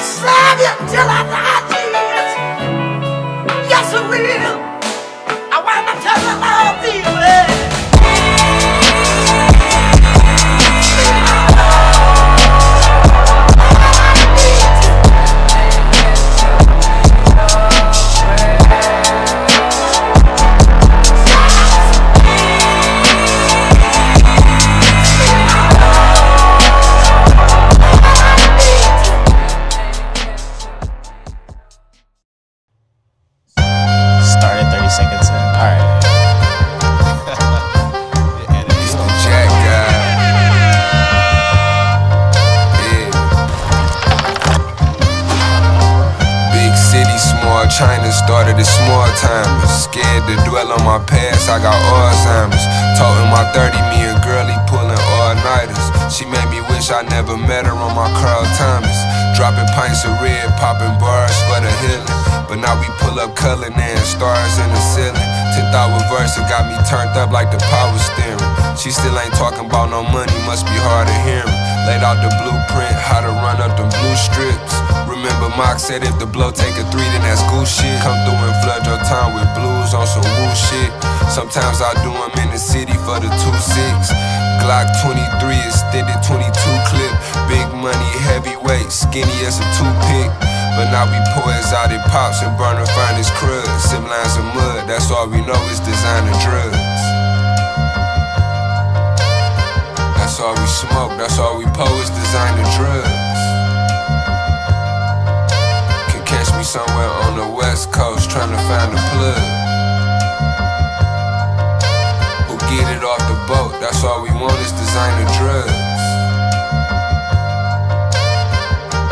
Slap you till I die, Jesus. Yes, I will. I want to tell you how I feel. Started 30 seconds in. Alright. It's the Jack guy. Yeah. Big city, small China, started as small timers. Scared to dwell on my past, I got Alzheimer's. Toting my 30, me and girlie pulling all-nighters. She made me wish I never met her on my Carl Thomas. Dropping pints of red, popping bars for the healing. But now we pull up color and stars in the ceiling. 10th-hour verse, it got me turned up like the power steering. She still ain't talking about no money, must be hard to hear me. Laid out the blueprint, how to run up them blue strips. Remember Mox said if the blow take a 3, then that's goose shit. Come through and flood your town with blues on some woo shit. Sometimes I do them in the city for the 2-6. Glock 23, extended 22 clip. Big money, heavyweight, skinny as a toothpick. But now we pour exotic pops and burn the finest crud. Sip lines of mud, that's all we know is designer drugs. That's all we smoke, that's all we pour is designer drugs. Can catch me somewhere on the west coast trying to find a plug. Who get it off the boat, that's all we want is designer drugs.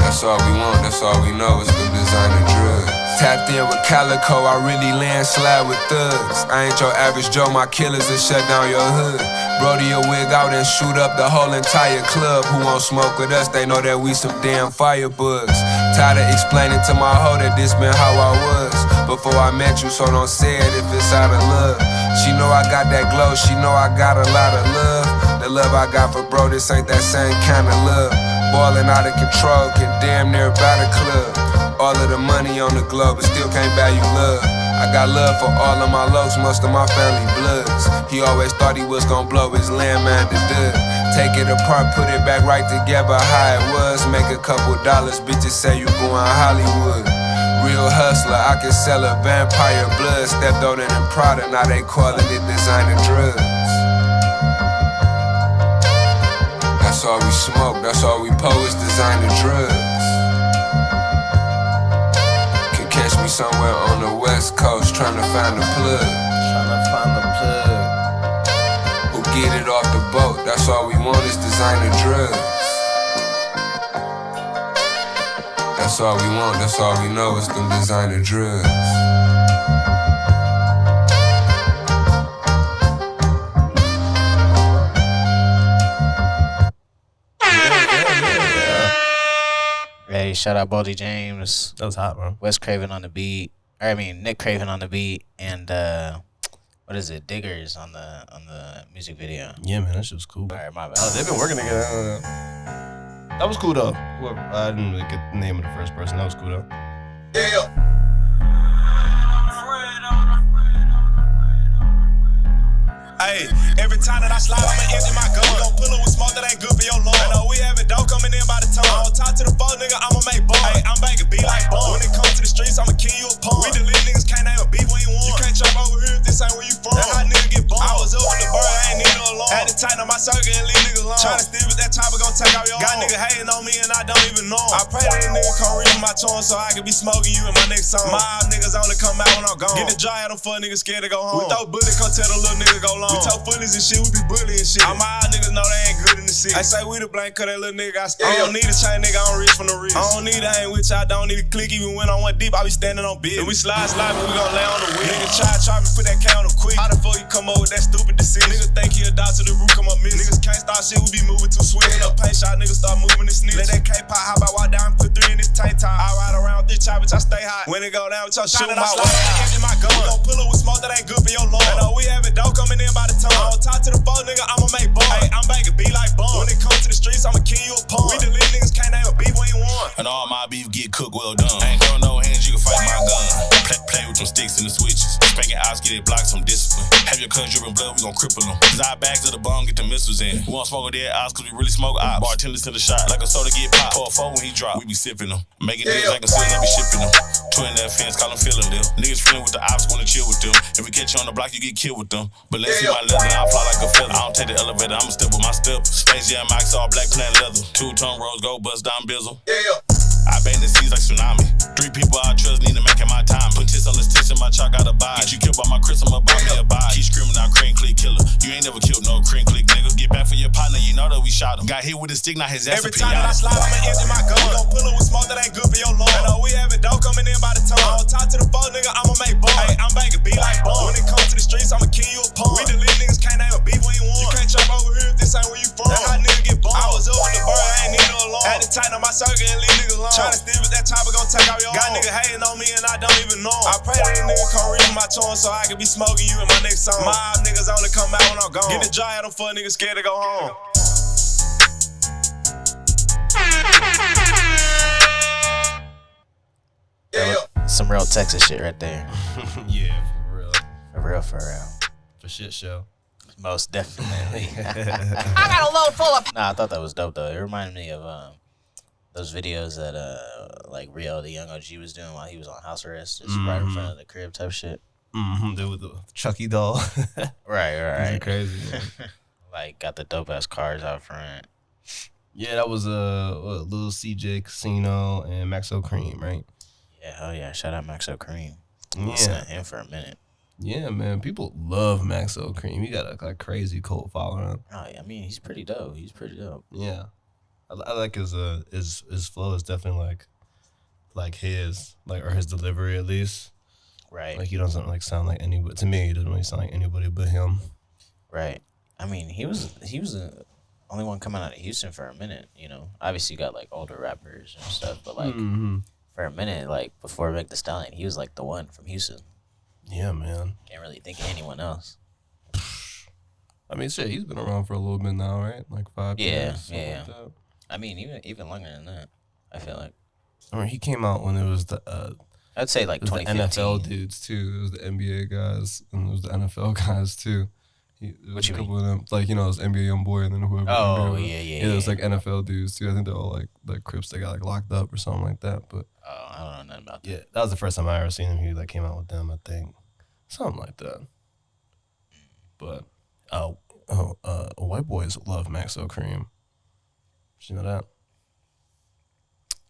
That's all we want, that's all we know is the designer drugs. Tapped in with Calico, I really landslide with thugs. I ain't your average Joe, my killers that shut down your hood. Brody a wig out and shoot up the whole entire club. Who won't smoke with us, they know that we some damn firebugs. Tired of explaining to my hoe that this been how I was before I met you, so don't say it if it's out of love. She know I got that glow, she know I got a lot of love. The love I got for bro, this ain't that same kind of love. Ballin' out of control, can damn near buy the club. All of the money on the globe, but still can't buy you love. I got love for all of my lows, most of my family bloods. He always thought he was gon' blow his landmine to dud. Take it apart, put it back right together how it was. Make a couple dollars, bitches say you going Hollywood. Real hustler, I can sell a vampire blood. Stepped older than Prada, now they callin' it designer drugs. That's all we smoke, that's all we pour is designer drugs. Can catch me somewhere on the west coast trying to find a plug. Who get it off the boat, that's all we want is designer drugs. That's all we want, that's all we know is them designer drugs. Hey, shout out Boldy James. That was hot, bro. Wes Craven on the beat. Nick Craven on the beat, and what is it? Diggers on the music video. Yeah, man, that shit was cool. Alright, my bad. They've been working together. That was cool though. Whoever, I didn't really get the name of the first person. That was cool though. Yeah. Hey, every time that I slide, I'ma empty my gun. Gon' pull up with smoke that ain't good for your lung. I know we have it dope coming in by the ton. I don't talk to the fuck nigga, I'ma make bun. Hey, I'm back and be like bun. When it comes to the streets, I'ma kill you a pun. We the little niggas can't name a beef when you want. You can't jump over here if this ain't where you from. That hot nigga get bummed. I was up with the bird, I ain't need no alarm. Had to tighten up my circle and leave niggas alone. Tryna steal with that chopper, gon' take out your Got nigga hating on me and I don't even know him. I pray that nigga come read my tone so I can be smoking you in my next song. My niggas only come out when I'm gone. Get the dry out them fuck niggas scared to go home. We throw bullet, come tell the little nigga go long. We talk fullies and shit, we be bullying shit. All my niggas know they ain't good in the city. I say we the blank, cause that little nigga I spit. I don't need a chain, nigga, I'm rich from the wrist. I don't need a hang with you, I don't need a click. Even when I went deep, I be standing on bid. If we slide, but we gon' lay on the wheel. Nigga try me, put that count on quick. How the fuck you come up with that stupid decision? Nigga think he a dog to the roof, come up miss. Niggas can't start shit, we be moving too swift. Hit up paint shot, niggas start moving the snitch. Let that K-pop, how about walk down and put 3 in this tank top? I ride around with this chop, bitch, I stay hot. When it go down, with your shoot my way. Empty my gun. We gon' pull up with smoke that ain't good for your lung. I know we have it dope coming in by the ton. I don't talk to the fuck nigga, I'ma make bun. Hey, I'm back and be like bun. When it comes to the streets, I'ma kill you a pun. We the little niggas can't name a beef when you want. And all my beef get cooked well done. I ain't throwing no hands, you can fight my gun. Play with them sticks and the switches. Spanking eyes, get it blocked, some discipline. Have your cuz dripping blood, we gon' cripple them. Cause our bags of the bomb, get the missiles in. We won't smoke a dead eyes, cause we really smoke ops. Bartenders to the shot, like a soda get popped. Pour a 4 when he drop, we be sipping them. Making deals like a seal, I be shipping them. Twin that fence, call them feeling them. Niggas feeling with the ops, wanna chill with them. If we catch you on the block, you get killed with them. But let's see my leather, I fly like a feather. I don't take the elevator, I'ma step with my step. Space Jam, Maxo, all black plant leather. 2-tone rose gold, bust down bizzle. I bang the seas like tsunami. 3 people I trust need to make it my time. Put tits on this tits and my chalk out of buy. Get you killed by my Chris, I'ma buy me a buy. Keep screaming out Cream click killer. You ain't never killed no Cream click nigga. Get back for your partner, you know that we shot him. Got hit with a stick, now his ass every time that I slide, I'ma empty my gun. Gon' pull up with smoke that ain't good for your lung. I know we having dough coming in by the ton. I don't talk to the fuck nigga, I'ma make bun. Hey, I'm banging beat like bun. When it comes to the streets, I'ma kill you a pun. We the little niggas can't name a beef when you want. You can't jump over here if this ain't where you from. That how nigga get bummed. I was up with the bird, I ain't need no alarm. Had to tighten up my circle and leave niggas alone. Tryna steal with that chopper, gon' take out your Got nigga hating on me and I don't even know him. I pray that nigga come read my tone so I can be smoking you in my next song. My niggas only come out when I'm gone. Get the dry out them fuck niggas scared to go home. Some real Texas shit right there. Yeah, for real. For real, for real. For shit show. Most definitely. I got a load full of. Nah, I thought that was dope though. It reminded me of those videos that like Rio the Young OG was doing while he was on house arrest, just right in front of the crib type shit. They with the Chucky doll. Right. Crazy. Man. Like got the dope ass cars out front. Yeah, that was LilCj, Kasino, and Maxo Kream, right? Yeah, hell yeah. Shout out Maxo Kream. Yeah. Listen to him for a minute. Yeah, man. People love Maxo Kream. He got a like crazy cult following. Oh yeah, I mean he's pretty dope. Yeah, I like his flow is definitely like his or his delivery at least. Right. Like he doesn't like sound like anybody. To me, he doesn't really sound like anybody but him. Right. I mean he was the only one coming out of Houston for a minute. You know, obviously you got like older rappers and stuff, but like for a minute, like before Meg Thee Stallion, he was like the one from Houston. Yeah, man. Can't really think of anyone else. I mean, shit, he's been around for a little bit now, right? Like 5 years. Yeah. Like that. I mean, even longer than that. I feel like. I mean, he came out when it was the I'd say like it was the 2015. NFL dudes too. It was the NBA guys and it was the NFL guys too. What you mean? Of them, like it was NBA young boy and then whoever. Oh yeah. Yeah. It was like NFL dudes too. I think they're all like Crips. They got like locked up or something like that. But I don't know nothing about that. yeah, that was the first time I ever seen him. He like came out with them. I think something like that. But white boys love Maxo Kream. Did you know that?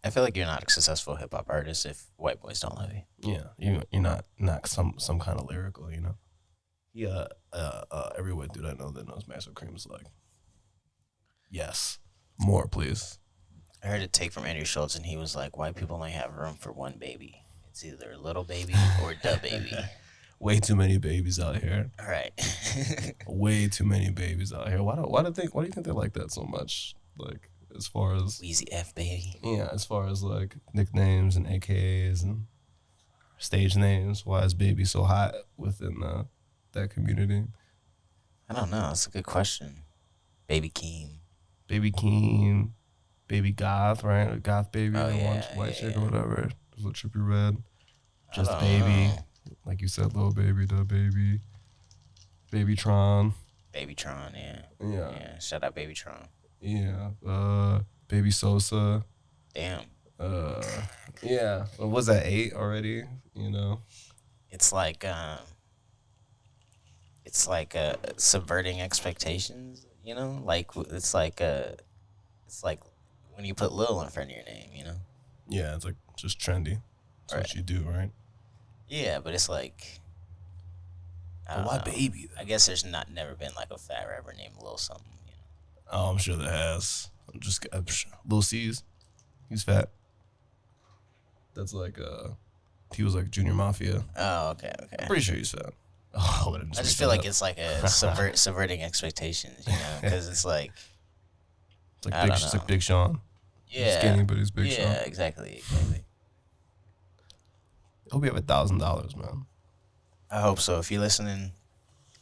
I feel like you're not a successful hip hop artist if white boys don't love you. Yeah, you're not some kind of lyrical, you know. Yeah, every white dude I know that knows Maxo Kream is like, yes, more please. I heard a take from Andrew Schultz and he was like, white people only have room for one baby. It's either a little baby or da baby. Way too many babies out here. All right. Way too many babies out here. Why do you think they like that so much? Like as far as Weezy F baby. yeah, as far as like nicknames and AKAs and stage names. Why is baby so hot within that community? I don't know. That's a good question. Baby Keem. Baby Keem, Baby Goth, right? Goth Baby, Oh, the yeah, white chick yeah. or whatever. Little Trippy Red. Just don't Baby. know. Like you said, Little Baby, the Baby. Baby Tron. Babytron, yeah. Yeah. Shout out Babytron. Yeah. Baby Sosa. Damn. Yeah. What was that, 8 already? You know? It's like subverting expectations, you know? Like it's like when you put Lil in front of your name, you know? Yeah, it's like just trendy. That's what you do, right? Yeah, but it's like But why Baby though? I guess there's never been like a fat rapper named Lil something, you know. Oh, I'm sure there has. I'm sure. Lil he's fat. That's like he was like Junior Mafia. Oh, okay. I'm pretty sure he's fat. Oh, I just feel like it's like a subverting expectations, you know, because it's like it's like Big Sean. yeah, He's skinny, but he's Big Sean. Yeah, exactly. I hope you have $1,000, man. I hope so. If you're listening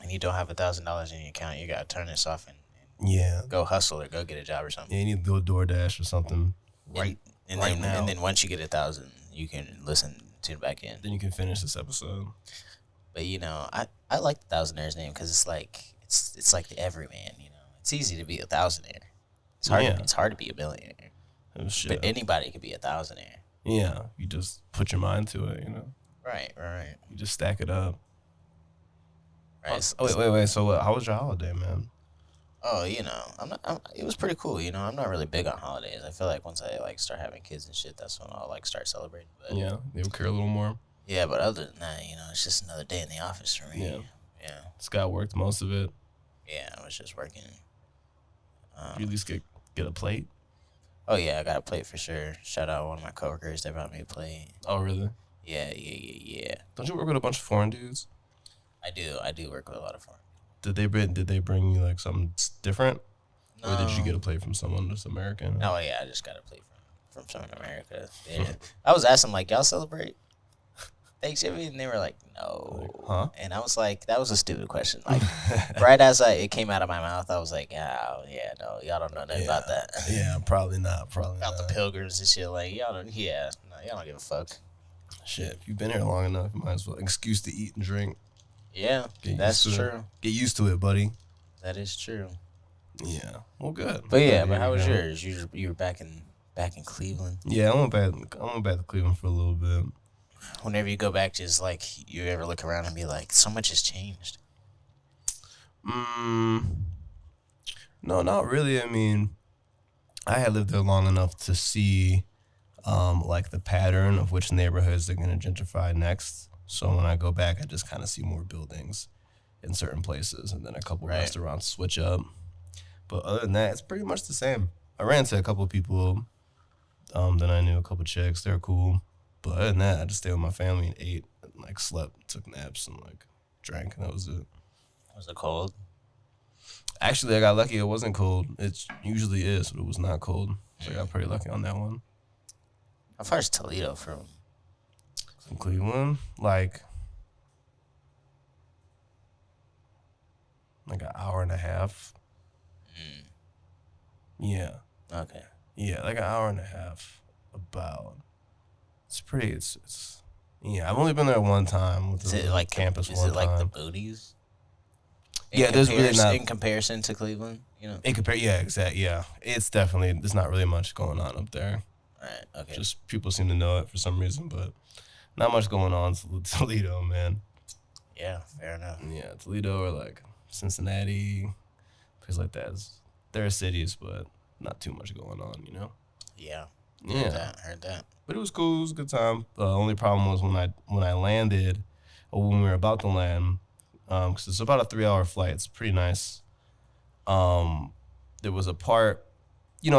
and you don't have $1,000 in your account, you gotta turn this off and Yeah. go hustle or go get a job or something. Yeah, you need to do a DoorDash or something. Right. And right then now. and then once you get 1,000, you can tune back in. Then you can finish this episode. But I like the Thousandaires name because it's like the everyman. It's easy to be a thousandaire. It's hard. Yeah. It's hard to be a millionaire. Oh, shit. But anybody could be a thousandaire. Yeah, you just put your mind to it, Right. You just stack it up. Right. Wait. So how was your holiday, man? Oh, it was pretty cool. I'm not really big on holidays. I feel like once I start having kids and shit, that's when I'll start celebrating. But Yeah, they would care a little more. yeah, but other than that, it's just another day in the office for me. Yeah. Yeah. Scott worked most of it. Yeah, I was just working. You at least get a plate. Oh yeah, I got a plate for sure. Shout out one of my coworkers. They brought me a plate. Oh, really? Yeah. Don't you work with a bunch of foreign dudes? I do work with a lot of foreign. Did they bring you something different, or did you No. get a plate from someone that's American? Oh yeah, I just got a plate from someone in America. Yeah. I was asking y'all celebrate Thanksgiving, and they were like, no. Huh? And I was like, that was a stupid question. Right as it came out of my mouth, I was like, oh yeah, no, y'all don't know nothing about that. Yeah, probably not. About the pilgrims and shit, y'all don't give a fuck. Shit, if you've been here long enough, you might as well excuse to eat and drink. Yeah, Get that's used to it. true. Get used to it, buddy. That is true. Yeah, well, good. But yeah, Good but to how was hear. yours? You were back in Cleveland. Yeah, I went back to Cleveland for a little bit. Whenever you go back, just you ever look around and be like, so much has changed. No, not really. I mean, I had lived there long enough to see, the pattern of which neighborhoods they're gonna gentrify next. So when I go back, I just kind of see more buildings in certain places, and then a couple Right. restaurants switch up. But other than that, it's pretty much the same. I ran into a couple people, that I knew, a couple chicks. They're cool. But other than that, I just stayed with my family and ate, and, slept, took naps, and drank, and that was it. Was it cold? Actually, I got lucky. It wasn't cold. It usually is, but it was not cold. So I got pretty lucky on that one. How far is Toledo from? From Cleveland, an hour and a half. Yeah. Okay. Yeah, an hour and a half. About. It's pretty. It's. Yeah, I've only been there one time with Is the it campus. Is one it like the time. booties? Yeah, there's really not in comparison to Cleveland. Yeah, exactly. Yeah, it's definitely. There's not really much going on up there. Right. Okay. Just people seem to know it for some reason, but not much going on in Toledo, man. Yeah. Fair enough. Yeah, Toledo or Cincinnati, places like that. There are cities, but not too much going on, Yeah. Yeah. Heard that. But it was cool. It was a good time. The only problem was when I landed, or when we were about to land, because it's about a 3-hour flight. It's pretty nice. There was a part, you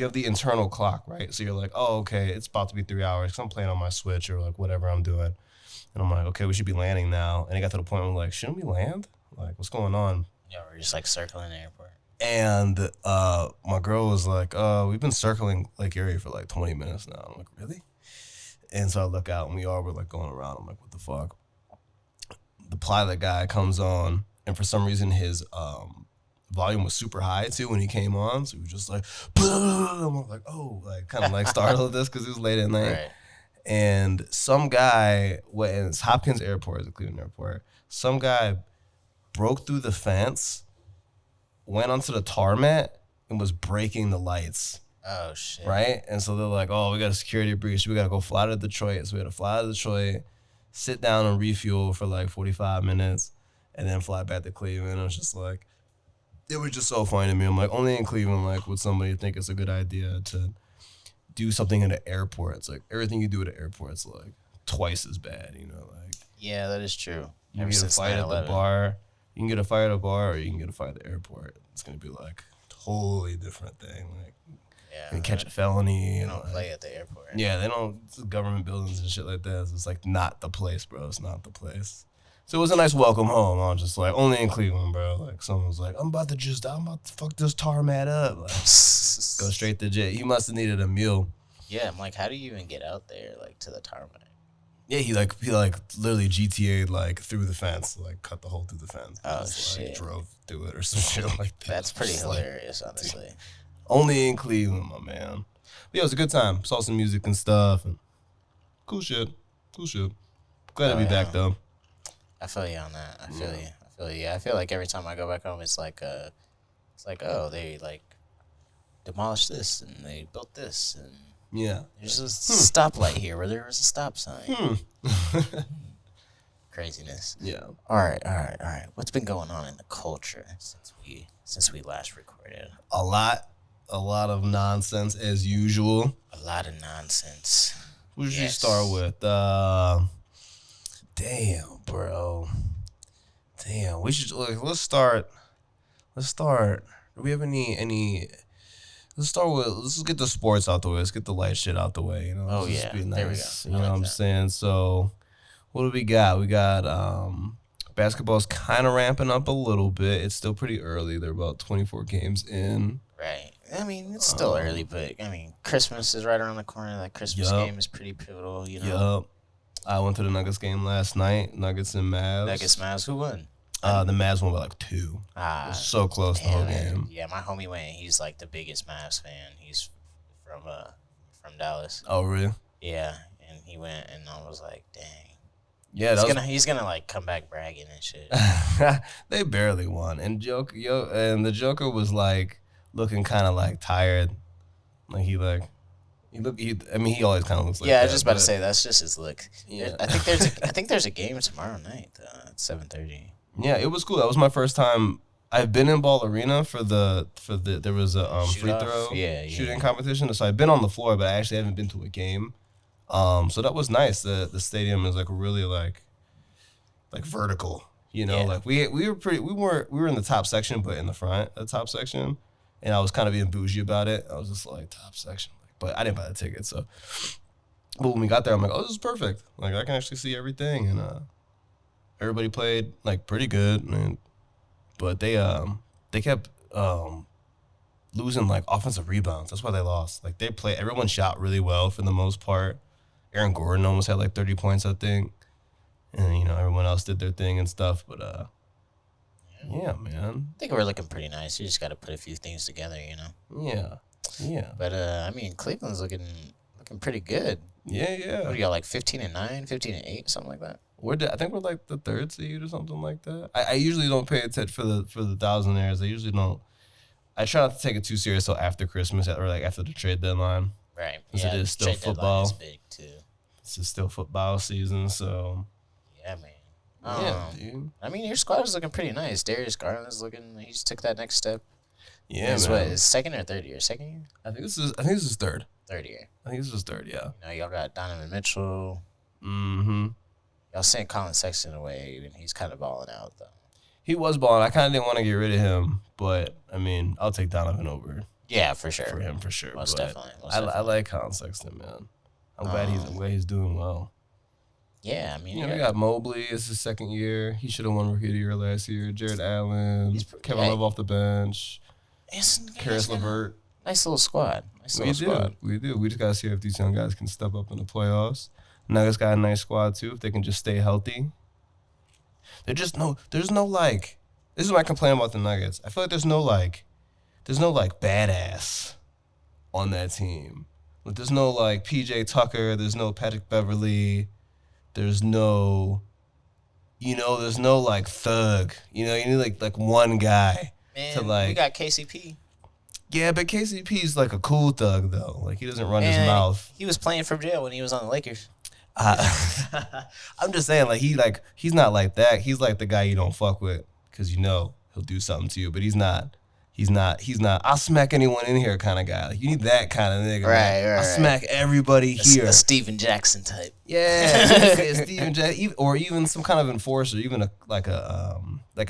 have the internal clock, right? So you're like, oh, okay, it's about to be 3 hours because I'm playing on my Switch or whatever I'm doing. And I'm like, okay, we should be landing now. And it got to the point where shouldn't we land? What's going on? Yeah, we're just circling the airport. And my girl was like, we've been circling Lake Erie for 20 minutes now. I'm like, really? And so I look out and we're going around. I'm like, what the fuck? The pilot guy comes on, and for some reason his volume was super high too when he came on. So he was just I'm like, oh, kind of startled this because it was late at night. Right. And some guy went, and it's Hopkins Airport, it's a Cleveland airport. Some guy broke through the fence, went onto the tarmac, and was breaking the lights. Oh shit. Right? And so they're like, oh, we got a security breach. We got to go fly to Detroit. So we had to fly to Detroit, sit down and refuel for 45 minutes, and then fly back to Cleveland. I was just it was just so funny to me. I'm only in Cleveland, would somebody think it's a good idea to do something in the airport? It's everything you do at the airport, it's twice as bad, Yeah, that is true. You Ever can get a since fight at the 9/11. bar. You can get a fight at a bar, or you can get a fight at the airport. It's gonna be totally different thing. Yeah. You can catch a felony. You don't play at the airport. Yeah, they don't. It's government buildings and shit like that. So it's not the place, bro. It's not the place. So it was a nice welcome home. I was just only in Cleveland, bro. Someone was I'm about to fuck this tarmac up. Go straight to jail. He must have needed a meal. Yeah, I'm how do you even get out there to the tarmac? Yeah, he literally GTA'd through the fence, cut the hole through the fence. Oh, Just, shit. Drove through it or some shit like that. That's pretty Just, hilarious, honestly. Only in Cleveland, my man. But yeah, it was a good time. Saw some music and stuff. And cool shit. Glad to be back though. I feel you on that. I feel you. Yeah, I feel like every time I go back home, it's like oh, they like demolished this and they built this and there's a stoplight here where there was a stop sign. Craziness. Yeah. All right. What's been going on in the culture since we last recorded? A lot of nonsense as usual. A lot of nonsense. What should you start with? Damn, bro. Damn, we should let's start. Do we have any? Let's just get the sports out the way. Let's get the light shit out the way. You know. Oh let's yeah. be nice, There we go. You know what I'm saying? So, what do we got? We got basketball's kind of ramping up a little bit. It's still pretty early. They're about 24 games in. Right. I mean, it's still early, but I mean, Christmas is right around the corner. That Christmas game is pretty pivotal. You know. Yup. I went to the Nuggets game last night. Nuggets and Mavs. Nuggets, Mavs. Who won? The Mavs won by like 2. It was so close the whole game. Yeah, my homie went. He's like the biggest Mavs fan. He's from Dallas. Oh, really? Yeah, and he went, and I was like, dang. Yeah, he's gonna like come back bragging and shit. They barely won, and the Joker was like looking kind of like tired, like he always kind of looks like. Yeah, that, I was just about to say that's just his look. Yeah. I think there's a game tomorrow night at 7:30. Yeah, it was cool. That was my first time. I've been in Ball Arena for there was a free throw shooting competition. So I've been on the floor, but I actually haven't been to a game. So that was nice. The stadium is like really like vertical. You know, like we were in the top section, but in the front of the top section, and I was kind of being bougie about it. I was just like top section, but I didn't buy the ticket. So, but when we got there, I'm like, oh, this is perfect. Like I can actually see everything, and everybody played like pretty good, but they kept losing like offensive rebounds. That's why they lost. Like everyone shot really well for the most part. Aaron Gordon almost had like 30 points, I think. And, everyone else did their thing and stuff. But, yeah, man. I think we're looking pretty nice. You just got to put a few things together, Yeah. But, I mean, Cleveland's looking pretty good. Yeah. What do you got, like 15-9, 15-8, something like that? I think we're like the 3rd seed or something like that. I usually don't pay attention for the Thousandaires. I usually don't. I try not to take it too serious till after Christmas or like after the trade deadline. Right. Because it is still football. Is big too. It's still football season, so. Yeah, man. Yeah, dude. I mean, your squad is looking pretty nice. Darius Garland's looking. He just took that next step. Yeah, it's man. What, his second or third year? Second year? I think this is third. Third year. I think this is third. Yeah. Y'all got Donovan Mitchell. Mm-hmm. Y'all sent Colin Sexton away, and he's kind of balling out though. He was balling. I kind of didn't want to get rid of him, but I mean, I'll take Donovan over. Yeah, for sure. For him, for sure. Most definitely. I like Colin Sexton, man. I'm glad he's doing well. Yeah, I mean, we got Mobley. It's his second year. He should have won Rookie of the Year last year. Jared Allen, Kevin Love off the bench. Karis LeVert. Nice little squad. We do. We just gotta see if these young guys can step up in the playoffs. Nuggets got a nice squad too. If they can just stay healthy. There's no like. This is my complaint about the Nuggets. I feel like there's no badass on that team. Like there's no like PJ Tucker. There's no Patrick Beverly. There's no like thug. You need like one guy to like. We got KCP. Yeah, but KCP's like a cool thug though. Like he doesn't run his mouth. He was playing from jail when he was on the Lakers. I'm just saying, he's not like that. He's like the guy you don't fuck with because he'll do something to you. But he's not. I'll smack anyone in here kind of guy. Like you need that kind of nigga. Right. I'll smack everybody here. A Steven Jackson type. Yeah, Steven Jackson, or even some kind of enforcer, even a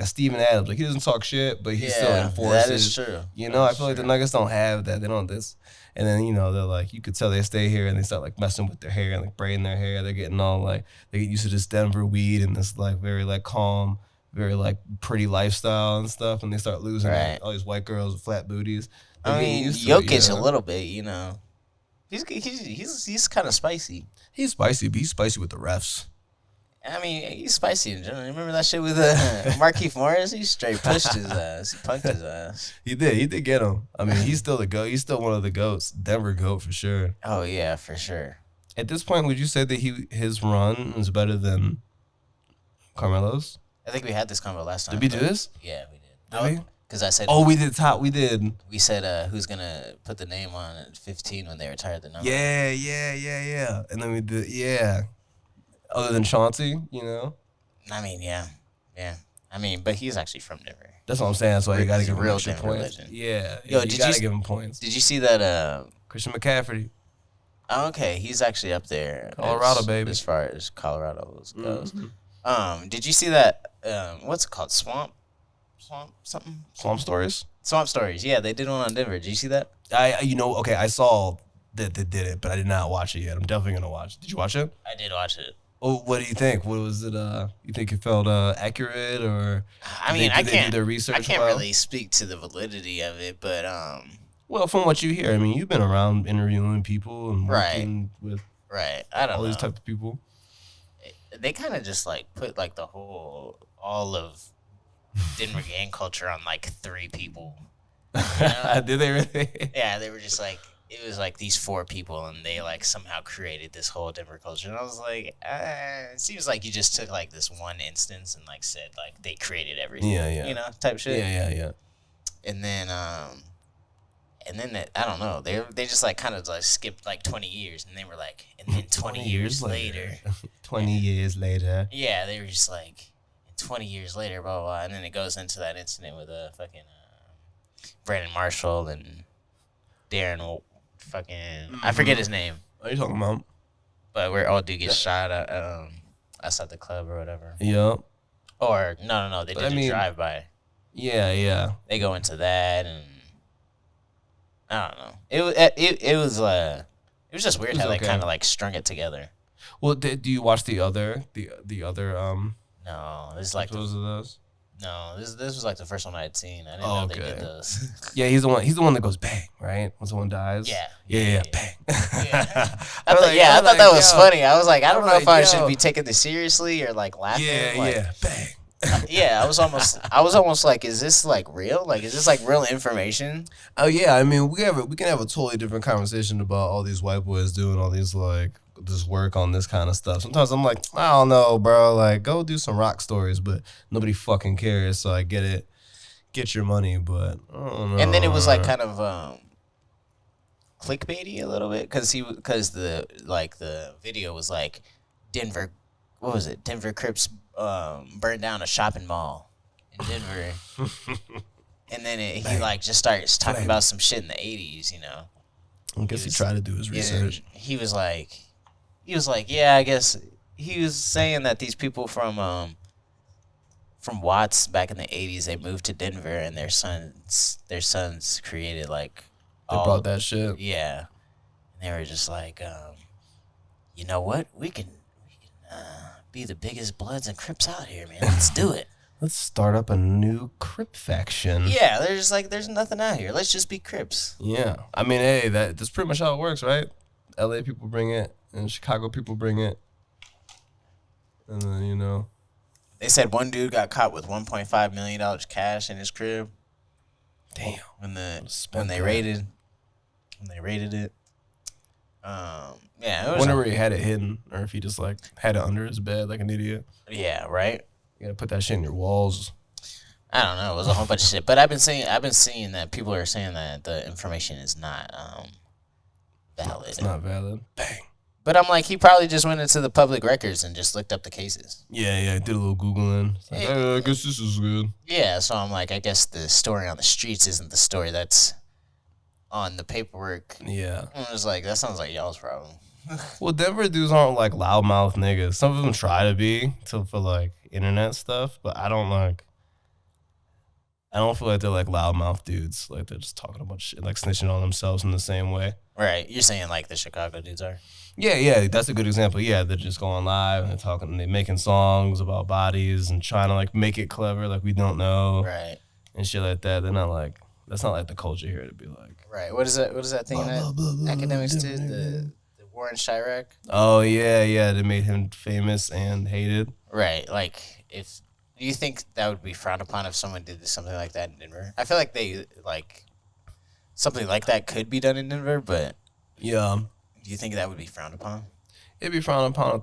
Steven Adams. Like he doesn't talk shit, but he still enforces. That is true. I feel like the Nuggets don't have that. They don't this. And then, they're like, you could tell they stay here and they start like messing with their hair and like braiding their hair. They're getting all like, they get used to this Denver weed and this like very like calm, very like pretty lifestyle and stuff. And they start losing all these white girls with flat booties. I mean, Jokic a little bit, He's kind of spicy. He's spicy, but he's spicy with the refs. I mean, he's spicy in general. Remember that shit with Markieff Morris? He straight pushed his ass. He punked his ass. He did get him. I mean, he's still the GOAT. He's still one of the GOATs. Denver GOAT for sure. Oh, yeah, for sure. At this point, would you say that his run is better than Carmelo's? I think we had this convo last time. Did we do this? Yeah, we did. Did we? Because I said... Oh, we did. We said who's going to put the name on at 15 when they retired the number. Yeah. And then we did, yeah. Other than Chauncey, you know? I mean, yeah. I mean, but he's actually from Denver. That's what I'm saying. That's why you got to He's a give him real extra Denver points. legend. Yeah. Yo, you got to give him points. Did you see that... Christian McCaffrey. Oh, okay, he's actually up there. Colorado, baby. As far as Colorado goes. Mm-hmm. Did you see that? What's it called? Swamp something? Swamp Stories? Swamp Stories. Yeah, they did one on Denver. Did you see that? I saw that they did it, but I did not watch it yet. I'm definitely gonna watch it. Did you watch it? I did watch it. Oh, what do you think? What was it? You think it felt accurate, or I mean, did they do their research? I can't well? really speak to the validity of it, but Well, from what you hear, I mean, you've been around interviewing people and working with I don't all know. these type of people. They kind of just like put like all of Denver gang culture on like 3 people. You know? Did they really? Yeah, they were just like, it was like these 4 people, and they like somehow created this whole Denver culture. And I was like, it seems like you just took like this one instance and like said like they created everything. Yeah. You know, type shit. Yeah. And then I don't know. They just like kind of like skipped like 20 years, and they were like, and then 20 years later. 20 years later. Yeah, they were just like, 20 years later, blah, blah, blah. And then it goes into that incident with fucking Brandon Marshall and Darren I forget his name. What are you talking about? But where all dude gets shot outside the club or whatever. Yep. Or, no, they did a drive-by. Yeah. They go into that, and I don't know. It was just weird how they kind of like strung it together. Well, do you watch the other No, this is like episodes of those? No, this was like the first one I had seen. I didn't know they did those. Yeah, he's the one that goes bang, right? When someone dies. Yeah, bang. Yeah. I thought that was funny. I was like, I don't know if I should be taking this seriously or like laughing. Yeah, bang. Yeah, I was almost like, is this like real? Like, is this like real information? Oh yeah, I mean, we can have a totally different conversation about all these white boys doing all these like this work on this kind of stuff. Sometimes I'm like, I don't know, bro. Like, go do some rock stories, but nobody fucking cares. So I get it, get your money, but I don't know. And then it was like kind of clickbaity a little bit because the video was like Denver. What was it? Denver Crips burned down a shopping mall in Denver. And then he like just starts talking about some shit in the 80s, you know. I guess he tried to do his research. He was like, yeah, I guess he was saying that these people from Watts back in the 80s, they moved to Denver, and their sons created like they brought that shit. Yeah, and they were just like, you know what, we can be the biggest Bloods and Crips out here, man. Let's do it. Let's start up a new Crip faction. Yeah, they're just like, there's nothing out here. Let's just be Crips. Yeah. I mean, hey, that's pretty much how it works, right? LA people bring it, and Chicago people bring it. And then, you know. They said one dude got caught with $1.5 million cash in his crib. Damn. When they raided it. Yeah. I wonder where he had it hidden, or if he just like had it under his bed like an idiot. Yeah, right. You gotta put that shit in your walls. I don't know. It was a whole bunch of shit, but I've been seeing that people are saying that the information is not valid. It's not valid. Bang. But I'm like, he probably just went into the public records and just looked up the cases. Yeah. Did a little Googling. It's like, I guess this is good. Yeah, so I'm like, I guess the story on the streets isn't the story that's on the paperwork. Yeah. I was like, that sounds like y'all's problem. Well, Denver dudes aren't like loudmouth niggas. Some of them try to be for like internet stuff, but I don't feel like they're like loudmouth dudes. Like they're just talking a bunch of shit, like snitching on themselves in the same way. Right. You're saying like the Chicago dudes are? Yeah, that's a good example. Yeah, they're just going live and they're making songs about bodies and trying to like make it clever, like we don't know. Right. And shit like that. They're not like, that's not like the culture here to be like. Right. What is that thing that academics did? The Warren Chirac. Oh yeah, they made him famous and hated. Right. Like, if do you think that would be frowned upon if someone did something like that in Denver? I feel like something like that could be done in Denver, but Yeah, do you think that would be frowned upon? it'd be frowned upon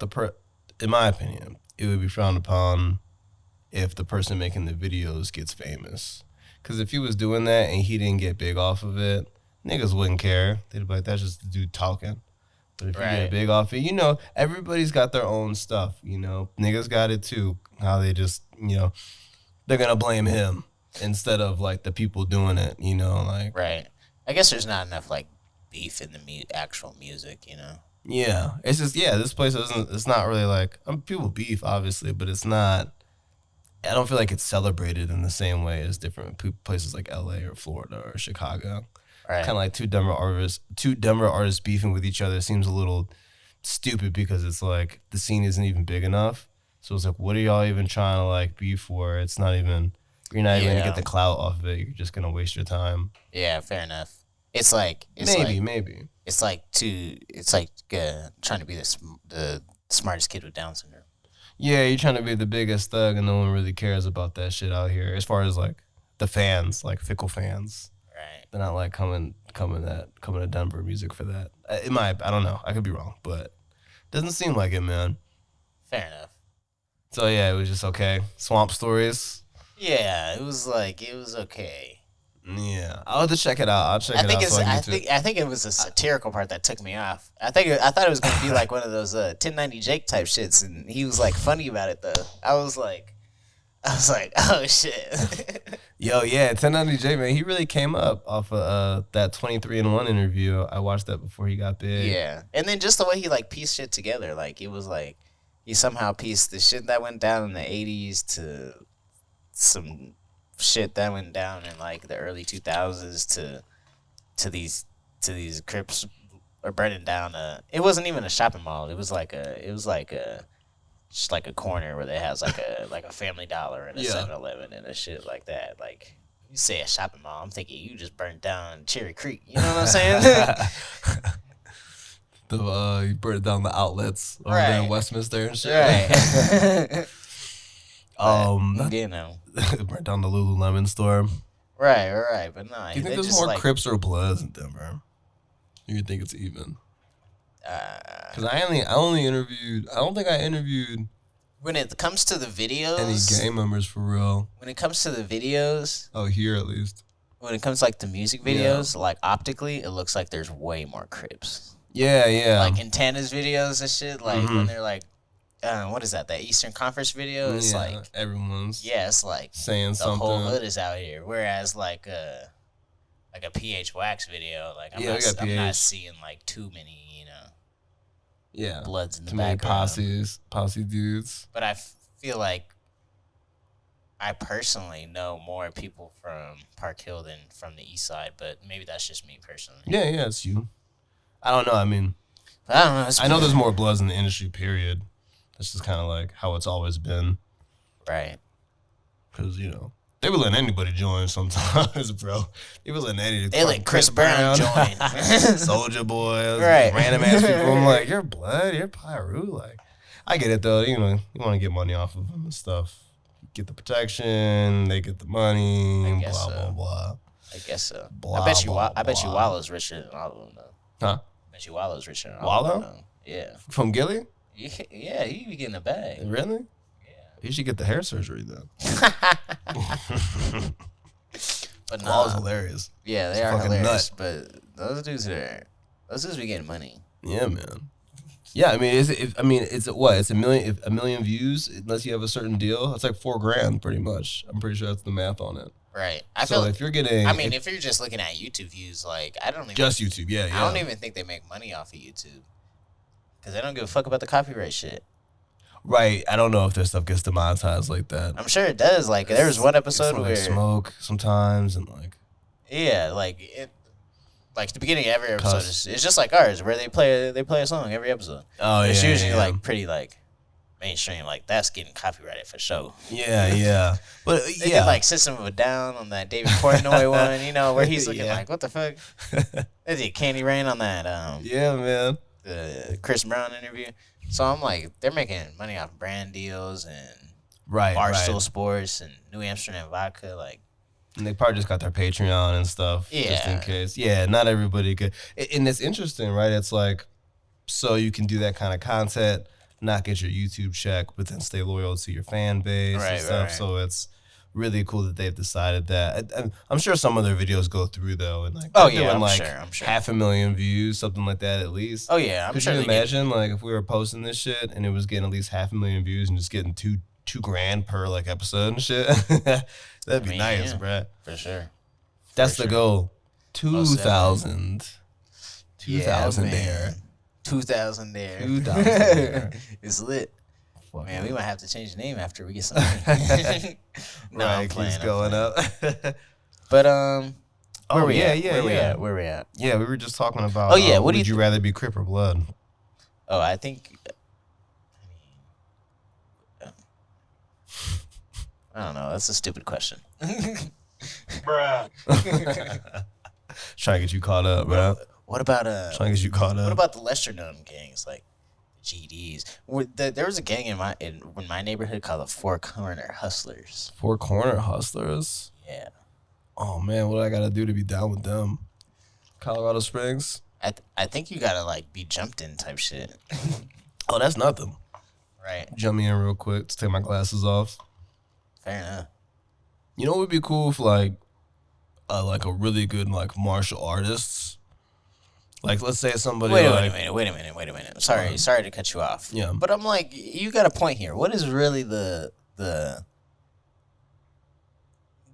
in my opinion, it would be frowned upon if the person making the videos gets famous. Because if he was doing that and he didn't get big off of it, niggas wouldn't care. They'd be like, that's just the dude talking. But if you Right. get big off it, everybody's got their own stuff, Niggas got it too. How they just, they're going to blame him instead of, like, the people doing it, like. Right. I guess there's not enough, like, beef in the actual music, Yeah. It's just, this place it's not really like, people beef, obviously, but it's not, I don't feel like it's celebrated in the same way as different places like LA or Florida or Chicago. Right. Kind of like two Denver artists beefing with each other seems a little stupid because it's like the scene isn't even big enough. So it's like, what are y'all even trying to like beef for? It's not even, you're not even gonna get the clout off of it. You're just gonna waste your time. Yeah, fair enough. It's like Maybe. It's like trying to be the smartest kid with Down syndrome. Yeah, you're trying to be the biggest thug, and no one really cares about that shit out here. As far as like the fans, like fickle fans. Right. They're not like coming to Denver music for that. I don't know. I could be wrong, but doesn't seem like it, man. Fair enough. So yeah, it was just okay. Swamp Stories. Yeah, it was okay. Yeah, I'll have to check it out. I'll check it out. I think it was a satirical part that took me off. I thought it was gonna be like one of those 1090 Jake type shits, and he was like funny about it though. I was like, oh shit. Yo, yeah, 1090 J, man, he really came up off of that 23andMe interview. I watched that before he got big. Yeah, and then just the way he like pieced shit together, like it was like he somehow pieced the shit that went down in the 80s to some shit that went down in like the early 2000s to these Crips are burning down it wasn't even a shopping mall. It was like just like a corner where they has like a Family Dollar and a 7-Eleven and a shit like that. Like you say a shopping mall, I'm thinking you just burnt down Cherry Creek. You know what I'm saying? You burned down the outlets over Right. there in Westminster and shit. Right. You know. burned down the Lululemon store. Right. But no. Do you think there's more Crips or Bloods in Denver? You think it's even? Because I don't think I interviewed when it comes to the videos, any gang members for real. When it comes to the videos, here at least. When it comes to like the music videos, like optically, it looks like there's way more Crips. Yeah. Like in Tana's videos and shit, like when they're like, what is that? That Eastern Conference video? It's like everyone's. Yeah, it's like saying the something. whole hood is out here. Whereas like a PH Wax video, like I'm not seeing like too many, Bloods in the background. Posse dudes. But I feel like I personally know more people from Park Hill than from the East Side, but maybe that's just me personally. Yeah, it's you. I don't know. I mean, I don't know. I know there's more Bloods in the industry, period. That's just kind of like how it's always been. Right. Because, they would let anybody join sometimes, bro. They would let anybody. They let Chris Brown join. Soldier Boy. Right. Random ass people. I'm like, you're Blood, you're Pyru. Like, I get it, though. You want to get money off of them and stuff. Get the protection, they get the money, blah, blah. I guess so. Blah, I bet you blah. Wallow's richer than all of them, though. Huh? I bet you Wallow's richer than all of them, though. Yeah. From Gilly? Yeah, he be getting a bag. Really? You should get the hair surgery then. But no, Wallow's hilarious. Yeah, they are hilarious. But those dudes be getting money. Yeah, man. Yeah, I mean, it's what? It's a million views unless you have a certain deal. It's like $4,000 pretty much. I'm pretty sure that's the math on it. Right. If you're getting, if you're just looking at YouTube views, like I don't even just YouTube. Yeah. I don't even think they make money off of YouTube because they don't give a fuck about the copyright shit. Right. I don't know if their stuff gets demonetized like that. I'm sure it does. Like there was one episode where smoke sometimes and like. Yeah, like the beginning of every episode it's just like ours where they play a song every episode. Oh, it's usually like pretty like mainstream, like that's getting copyrighted for sure. Yeah. But they did like System of a Down on that David Portnoy one, where he's looking like, what the fuck? They did Candy Rain on that. Yeah, man. the Chris Brown interview. So I'm like, they're making money off brand deals and Barstool Sports and New Amsterdam Vodka. Like, and they probably just got their Patreon and stuff, just in case. Yeah, not everybody could. And it's interesting, right? It's like, so you can do that kind of content, not get your YouTube check, but then stay loyal to your fan base and stuff. Right. So it's really cool that they've decided that. I'm sure some of their videos go through though, and like I'm like sure. 500,000 views, something like that at least. Oh yeah, I'm Could sure. Could you imagine like if we were posting this shit and it was getting at least 500,000 views and just getting $2,000 per like episode and shit? That'd be nice, bruh. For sure. That's the goal. 2,000. 2,000 there. 2,000 there. 2,000 there. It's lit. Fuck man, we might have to change the name after we get something. No, right, I'm playing. Keeps going up. But where we at? Where we at? Yeah, we were just talking about. What would you rather be Crip or Blood? Oh, I think. I don't know. That's a stupid question. Bruh. Trying to get you caught up, bro. What about Trying to get you caught up. What about the lesser known gangs like GDs? There was a gang in my neighborhood called the Four Corner Hustlers. Four Corner Hustlers. Yeah. Oh man, what do I gotta do to be down with them? Colorado Springs. I think you gotta like be jumped in type shit. Oh, that's nothing. Right. Jump me in real quick to take my glasses off. Fair enough. You know what would be cool if like a really good like martial artists. Like let's say somebody Wait a minute. Sorry to cut you off. Yeah. But I'm like, you got a point here. What is really the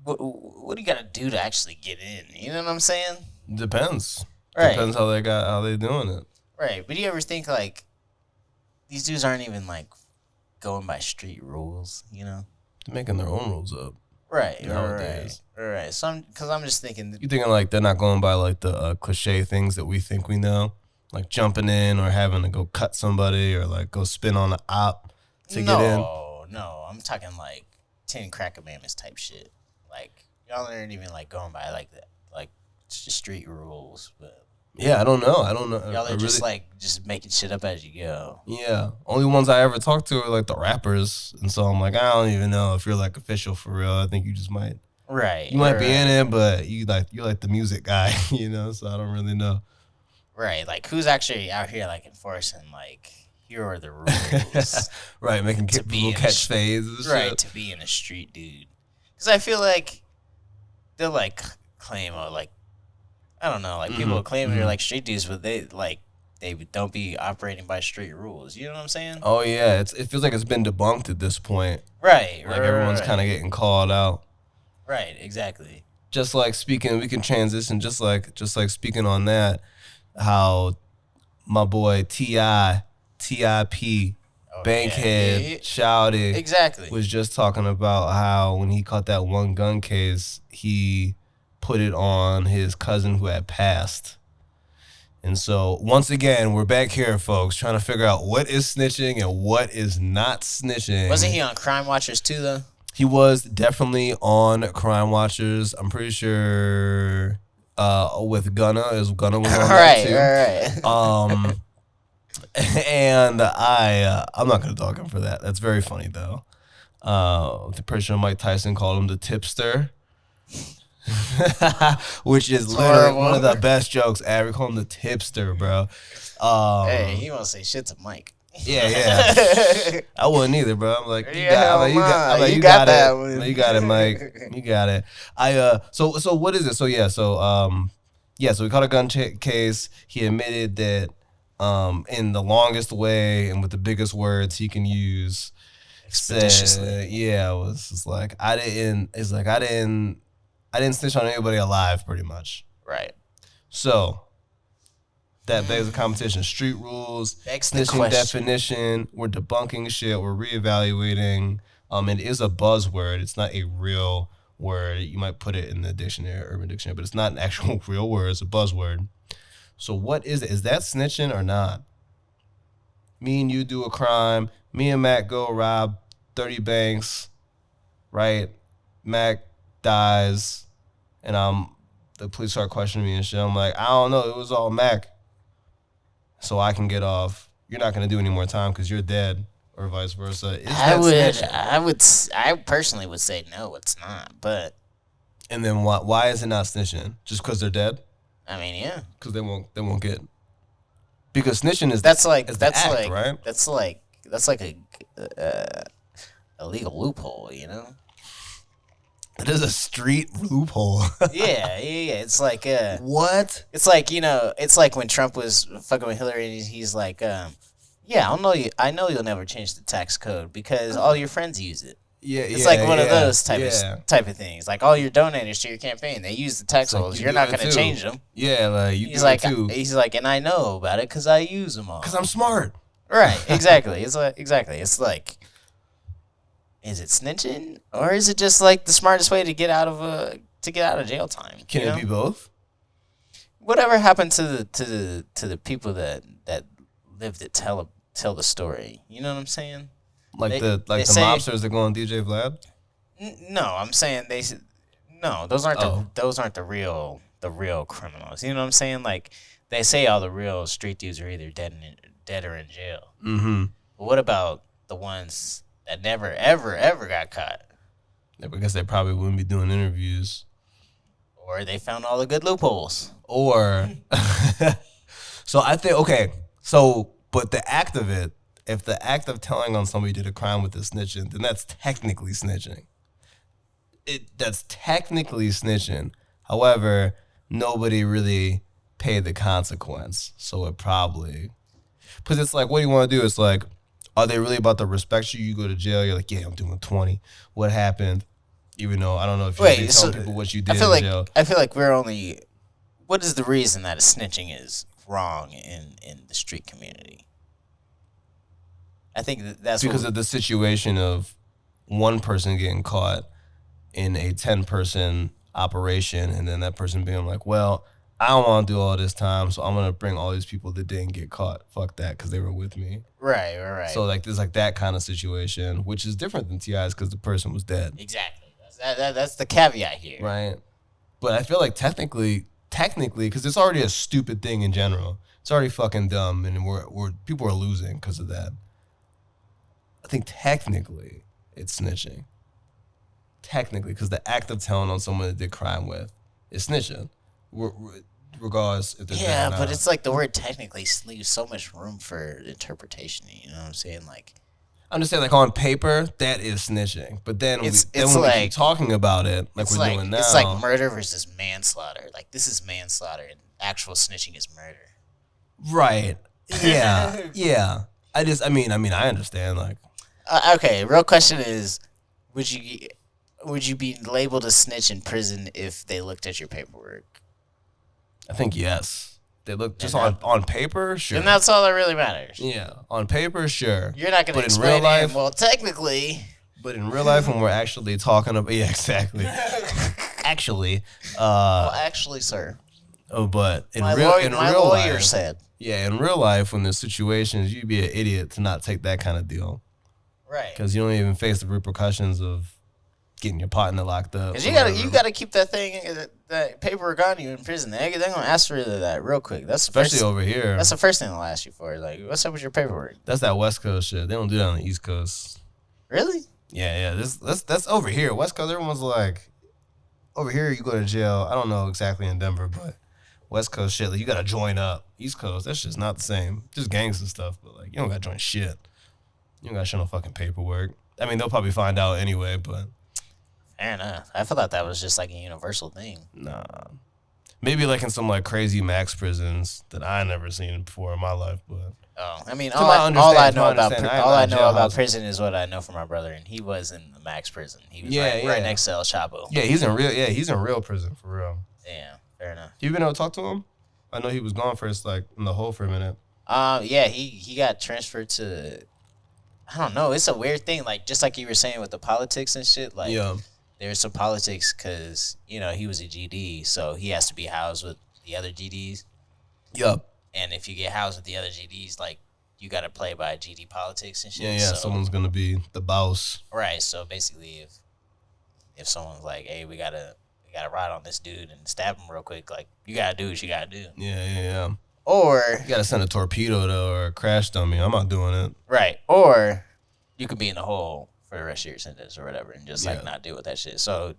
what do you gotta do to actually get in? You know what I'm saying? Depends. Right. Depends how they doing it. Right. But do you ever think like these dudes aren't even like going by street rules, you know? They're making their own rules up. Right. Nowadays. Right. So I'm just thinking. You thinking like they're not going by like the cliche things that we think we know, like jumping in or having to go cut somebody or like go spin on the op to get in. No, I'm talking like 10 crack commandments type shit. Like y'all aren't even like going by like that, like street rules, but. Yeah, I don't know. Y'all are just making shit up as you go. Yeah. Only ones I ever talk to are like the rappers. And so I'm like, I don't even know if you're like official for real. I think you just might. Right. You might be in it, but you're like the music guy, you know, so I don't really know. Right. Like who's actually out here like enforcing like here are the rules. Right, making people catch fades and shit. Right, to be in a street dude. Because I feel like they'll like claim like I don't know, like people claim they're like street dudes, but they don't be operating by street rules. You know what I'm saying? Oh yeah, it feels like it's been debunked at this point. Right. Like everyone's kind of getting called out. Right. Exactly. Just like speaking, we can transition. Just like speaking on that, how my boy TIP Bankhead shouted exactly was just talking about how when he caught that one gun case, he put it on his cousin who had passed. And so once again, we're back here, folks, trying to figure out what is snitching and what is not snitching. Wasn't he on Crime Watchers too, though? He was definitely on Crime Watchers. I'm pretty sure with Gunna was on that too. Right. And I'm not gonna dog him for that. That's very funny though. The person Mike Tyson called him the tipster. Which is literally one of the best jokes ever. Call him the tipster, bro. Hey, he won't say shit to Mike. Yeah. I wouldn't either, bro. I'm like, you got it, Mike. You got it. So what is it? So we caught a gun case. He admitted that in the longest way and with the biggest words he can use. Expeditiously. It was just like I didn't snitch on anybody alive, pretty much. Right. So that begs the competition. Street rules, snitching definition. We're debunking shit. We're reevaluating. It is a buzzword. It's not a real word. You might put it in the dictionary, Urban Dictionary, but it's not an actual real word. It's a buzzword. So what is it? Is that snitching or not? Me and you do a crime. Me and Mac go rob 30 banks, right? Mac dies, and the police start questioning me and shit. I'm like, I don't know. It was all Mac. so I can get off. You're not gonna do any more time because you're dead, or vice versa. Is that snitching? I personally would say no, it's not. But And then why is it not snitching? Just because they're dead? I mean, yeah, Because they won't get. Because snitching is that's the act, right? that's like a legal loophole, you know? It is a street loophole. Yeah. It's like What? it's like, you know, it's like when Trump was fucking with Hillary and he's like, yeah, I know you'll never change the tax code because all your friends use it. Yeah, It's like one of those type of things. Like all your donators to your campaign, they use the tax codes. You're not gonna change them. Yeah, like you He's do like, it too. he's like, and I know about it because I use them all. Because I'm smart. Right, exactly. It's like, is it snitching or is it just like the smartest way to get out of jail time? Can it be both? Whatever happened to the people that lived to tell the story? You know what I'm saying? Like They the say- mobsters that go on DJ Vlad? No, I'm saying those aren't the real criminals. You know what I'm saying? Like they say all the real street dudes are either dead or in jail. Mm-hmm. But what about the ones that never ever got caught? Yeah, because they probably wouldn't be doing interviews. Or they found all the good loopholes. Or so I think but the act of it, if the act of telling on somebody did a crime with the snitching, then that's technically snitching. That's technically snitching. However, nobody really paid the consequence. So it probably, because it's like, what do you want to do? It's like, are they really about to respect you? You go to jail, you're like, yeah, I'm doing 20. What happened? Even though I don't know if you're telling people what you did in jail. I feel like we're only. What is the reason that a snitching is wrong in the street community? I think that's because of the situation of one person getting caught in a 10-person operation, and then that person being like, well, I don't want to do all this time, so I'm going to bring all these people that didn't get caught. Fuck that, because they were with me. Right. So, like, there's, like, that kind of situation, which is different than T.I.'s because the person was dead. Exactly. That's the caveat here. Right. But I feel like technically, because it's already a stupid thing in general. It's already fucking dumb, and we're people are losing because of that. I think technically it's snitching. Technically, because the act of telling on someone that did crime with is snitching. Regardless if they're dead or not. But it's like the word technically leaves so much room for interpretation. You know what I'm saying? Like, I'm just saying, like, on paper, that is snitching. But then when we keep talking about it, like we're doing now. It's like murder versus manslaughter. Like, this is manslaughter, and actual snitching is murder. Right. Yeah. Yeah. I understand, like. Okay, real question is, would you be labeled a snitch in prison if they looked at your paperwork? I think yes. They look just on paper, sure. And that's all that really matters. Yeah, on paper, sure. You're not going to explain in real life, well, technically. But in real life, when we're actually talking about, yeah, exactly. Actually. Well, actually, sir. Oh, but my lawyer life, said. Yeah, in real life, when there's situations, you'd be an idiot to not take that kind of deal. Right. Because you don't even face the repercussions of getting your partner locked up. Because you gotta keep that thing, that paperwork on you in prison. They're gonna ask for that real quick. That's especially over here. That's the first thing they'll ask you for. Like, what's up with your paperwork? That's that West Coast shit. They don't do that on the East Coast. Really? Yeah. That's over here. West Coast, everyone's like, over here you go to jail. I don't know exactly in Denver, but West Coast shit, like, you gotta join up. East Coast, that's just not the same. Just gangs and stuff, but like, you don't gotta join shit. You don't gotta show no fucking paperwork. I mean, they'll probably find out anyway, but. Fair enough. I thought that was just like a universal thing. Nah. Maybe like in some like crazy max prisons that I never seen before in my life, but. Oh, I mean, all I know about prison is what I know from my brother, and he was in the max prison. He was right next to El Chapo. Yeah, he's in real prison for real. Yeah, fair enough. You been able to talk to him? I know he was gone first, like in the hole for a minute. Yeah, he got transferred to. I don't know. It's a weird thing. Like, just like you were saying with the politics and shit. Like, there's some politics because, you know, he was a GD, so he has to be housed with the other GDs. Yup. And if you get housed with the other GDs, like, you got to play by GD politics and shit. Yeah. So, someone's going to be the boss. Right. So, basically, if someone's like, hey, we gotta ride on this dude and stab him real quick, like, you got to do what you got to do. Yeah. Or You gotta send a torpedo though, or a crash dummy. I'm not doing it. right, or you could be in the hole for the rest of your sentence or whatever, and just like Yeah. not deal with that shit. So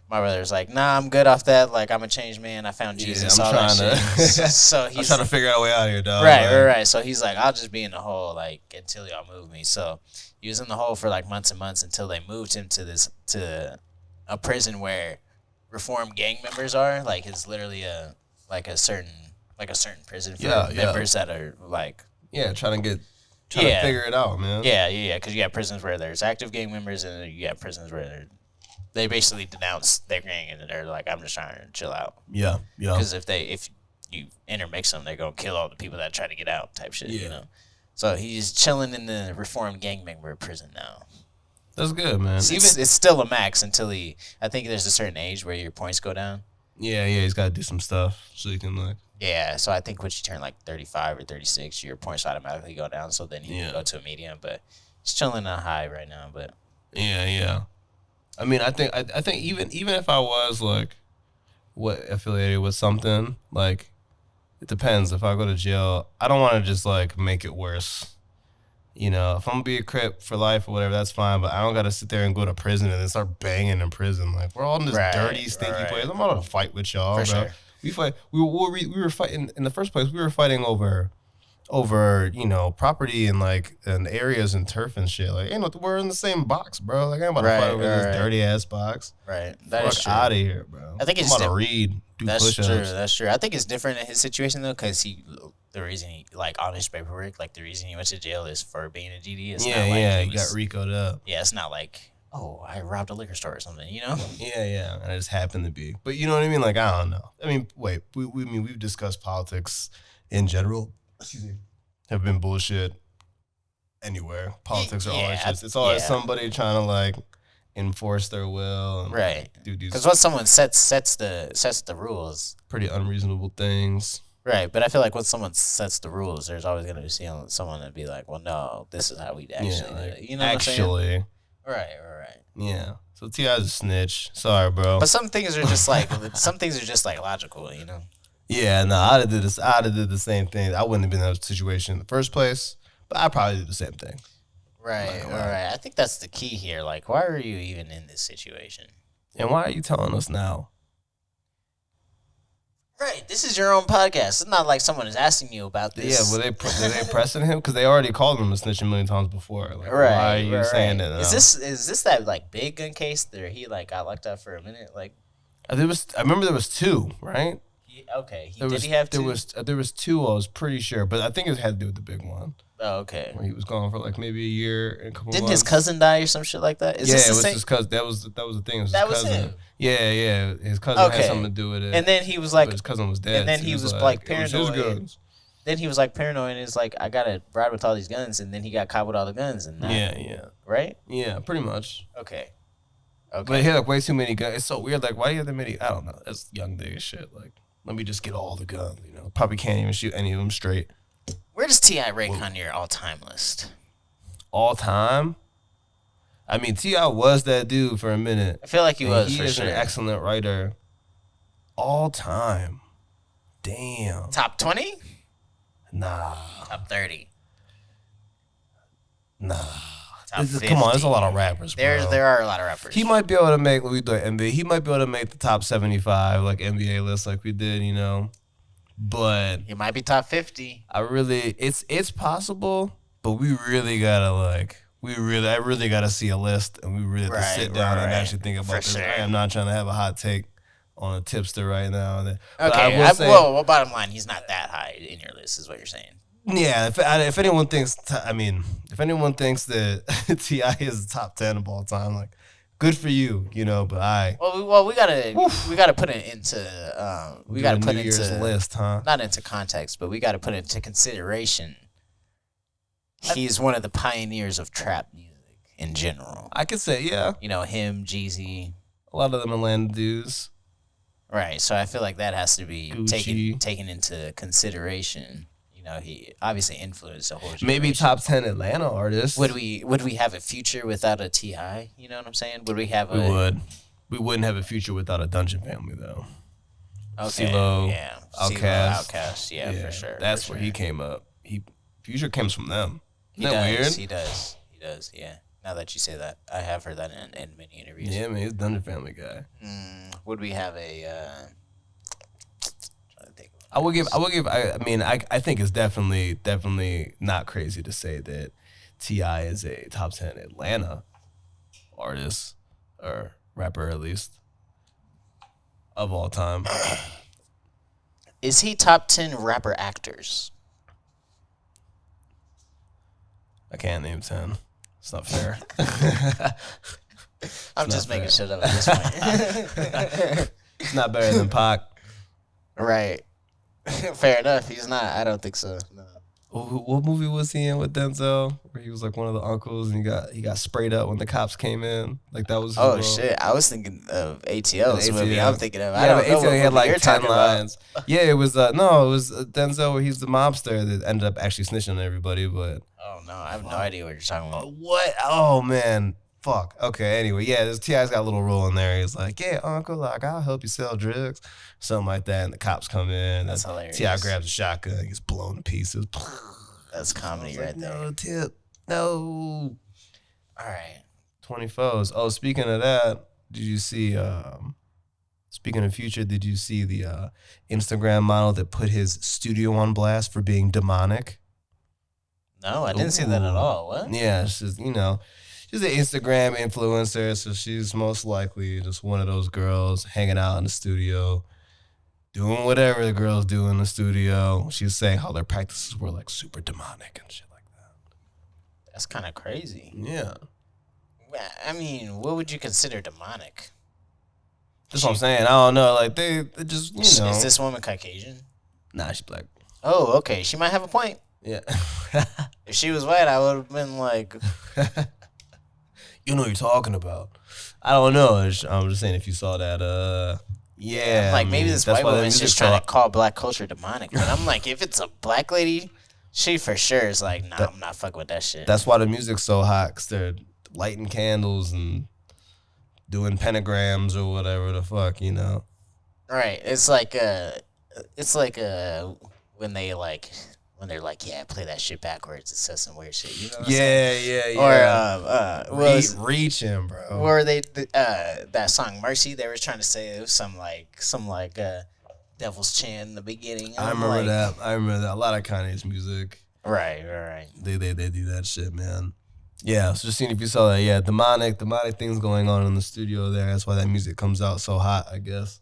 my brother's like, nah, I'm good off that. Like, I'm a changed man. I found Jesus. I'm all that trying shit. to. So I'm he's trying to figure out a way out of here, dog. right. So he's like, I'll just be in the hole like until y'all move me. So he was in the hole for like months and months until they moved him to a prison where reformed gang members are. Like, it's literally a certain prison for members that are like Trying to Yeah. figure it out, man. yeah. Because you got prisons where there's active gang members, and then you got prisons where they basically denounce their gang, and they're like, I'm just trying to chill out. Yeah. Because if you intermix them, they're gonna kill all the people that try to get out, type shit. You know. So he's chilling in the reformed gang member prison now. That's good, man. It's still a max until I think there's a certain age where your points go down. Yeah, he's got to do some stuff so he can like. Yeah, so I think once you turn like 35 or 36, your points automatically go down. So then you can go to a medium, but he's chilling on high right now. But Yeah. I mean, I think even if I was like, affiliated with something, like, it depends. If I go to jail, I don't want to just like make it worse. You know, if I'm gonna be a Crip for life or whatever, that's fine. But I don't gotta sit there and go to prison and then start banging in prison. Like, we're all in this dirty, stinky place. I'm not gonna fight with y'all, bro. sure. We fight. We were fighting in the first place. We were fighting over property and like and areas and turf and shit. Like, we're in the same box, bro. Like, I ain't about to fight over this dirty ass box. Right, that is Fuck true. out of here, bro. I think it's I'm about to read. Do That's push-ups. true. That's true. I think it's different in his situation though, because the reason he like on his paperwork, like the reason he went to jail is for being a GD. It's not like he got RICO'd up. Yeah, it's not like, oh, I robbed a liquor store or something, you know? Yeah, and it just happened to be. But you know what I mean? Like, I don't know. I mean, wait, we've discussed politics in general. Excuse me. Have been bullshit anywhere. Politics are always it's always somebody trying to like enforce their will and Right. do these Because once someone sets the rules, pretty unreasonable things. right? But I feel like when someone sets the rules, there's always gonna be someone that be like, well, no, this is how we actually do it. You know what I'm saying? Right. Yeah. So T.I.'s a snitch. Sorry, bro. But some things are just like logical, you know. Yeah, no, I'd have did the same thing. I wouldn't have been in that situation in the first place, but I probably did the same thing. Right. I think that's the key here. Like, why are you even in this situation? And why are you telling us now? Right. This is your own podcast. It's not like someone is asking you about this. Yeah, were they pressing him? Because they already called him a snitch a million times before. Like, why are you saying that now? Is this that like big gun case that he like got locked up for a minute? Like, I remember there was two, right? Did he have two? There was two. I was pretty sure, but I think it had to do with the big one. Oh, okay. Where he was gone for like maybe a year and a couple Didn't months. his cousin die or some shit like that? It was his cousin. That was the thing. It was That his was cousin. him. Yeah. His cousin had something to do with it. And then he was like, but his cousin was dead. and then so he was like paranoid. It was his guns. Then he was like paranoid and is like, I gotta ride with all these guns, and then he got caught with all the guns and that, Yeah. right? Yeah, pretty much. Okay. But he had like way too many guns. It's so weird. Like, why do you have that many? I don't know. That's young nigga shit. Like, let me just get all the guns. You know, probably can't even shoot any of them straight. Where does T.I. rank on your all-time list? All time? I mean, T.I. was that dude for a minute. I feel like he was, He for is sure. an excellent writer. All time. Damn. Top 20? Nah. Top 30? Nah. Top 50? Come on, there's a lot of rappers, bro. There are a lot of rappers. He might be able to make, we do NBA, he might be able to make the top 75, like NBA list like we did, you know. But He might be top 50. it's possible, but we really gotta I really gotta see a list, and we really have to sit down and actually think about this. sure. I am not trying to have a hot take on a tipster right now. But Okay, I will say, well, bottom line, he's not that high in your list, is what you're saying. yeah, if anyone thinks, if anyone thinks that T.I. is the top 10 of all time, like, good for you, you know. But we gotta put it into we gotta put New it Year's into list, huh? not into context, but we gotta put it into consideration. He's one of the pioneers of trap music in general. I could say, yeah, You know, him, Jeezy. a lot of them Atlanta dudes. Right. So I feel like that has to be Gucci. taken into consideration. You know, he obviously influenced a whole generation. Maybe top 10 Atlanta artists. Would we have a future without a T.I.? You know what I'm saying? Would we have We would. We wouldn't have a future without a Dungeon Family, though. Okay, CeeLo, yeah. Outkast. Outkast, yeah, for sure. That's for where sure. he came up. Future comes from them. He Isn't that does, weird? He does, yeah. Now that you say that, I have heard that in many interviews. Yeah, man, he's a Dungeon Family guy. Would we have a? Trying to think. I would give. I mean, I think it's definitely not crazy to say that T.I. is a top 10 Atlanta artist or rapper, at least of all time. Is he top 10 rapper actors? I can't name 10. It's not fair. I'm just making shit up at this point. It's not better than Pac. Right. Fair enough. He's not. I don't think so. No. What movie was he in with Denzel? Where he was like one of the uncles and he got sprayed up when the cops came in. Like that was his Oh role. shit! I was thinking of ATL's movie. ATL. I'm thinking of. Yeah, I don't but know ATL what he had movie like you're 10 talking about. lines. Yeah, it was Denzel where he's the mobster that ended up actually snitching on everybody. But Oh no, I have no idea what you're talking about. what? Oh man, fuck. Okay, anyway, yeah, this T.I.'s got a little role in there. He's like, yeah, uncle, like I'll help you sell drugs, something like that. And the cops come in. That's and hilarious. T.I. grabs a shotgun, he gets blown to pieces. That's comedy right there. No tip, no. All right. 20 foes. Oh, speaking of that, did you see, speaking of Future, did you see the Instagram model that put his studio on blast for being demonic? No, I didn't see that at all. What? Yeah, she's an Instagram influencer, so she's most likely just one of those girls hanging out in the studio, doing whatever the girls do in the studio. She was saying how their practices were like super demonic and shit like that. That's kind of crazy. Yeah. I mean, what would you consider demonic? That's what I'm saying. I don't know. Like, they just, you know. Is this woman Caucasian? Nah, she's black. Oh, okay. She might have a point. Yeah. If she was white, I would have been like, You know what you're talking about. I don't know. I'm just saying if you saw that, yeah. like maybe this white woman's music's just trying so- to call black culture demonic. But I'm like, if it's a black lady, she for sure is like, nah, I'm not fucking with that shit. That's why the music's so hot, because they're lighting candles and doing pentagrams or whatever the fuck, you know. Right. It's like when they're like, yeah, play that shit backwards. It says some weird shit. You know what I'm saying? Yeah. Or Reaching, bro. or they that song Mercy. They were trying to say it was some Devil's Chant in the beginning. I remember that. A lot of Kanye's music. Right. They do that shit, man. Yeah, so just seeing if you saw that. Yeah, demonic things going on in the studio there. That's why that music comes out so hot, I guess.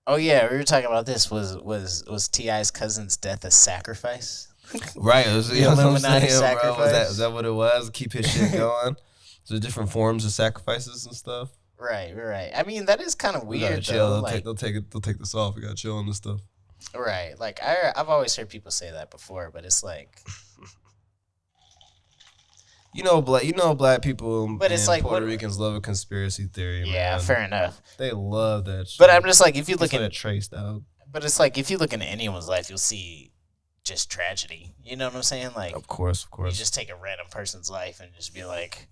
Oh yeah, we were talking about this. Was T.I.'s cousin's death a sacrifice? Right. It was, The Illuminati bro. sacrifice? Was that what it was? Keep his shit going? So different forms of sacrifices and stuff. Right. I mean, that is kind of We gotta weird chill. though. They'll take this off. We gotta chill on this stuff. Right. Like I've always heard people say that before, but it's like, black people But it's and like, Puerto what- Ricans love a conspiracy theory, yeah, man. fair enough. They love that shit. But I'm just like, if you Just look let at it trace, dog. But it's like if you look into anyone's life, you'll see just tragedy. You know what I'm saying? Like Of course. you just take a random person's life and just be like,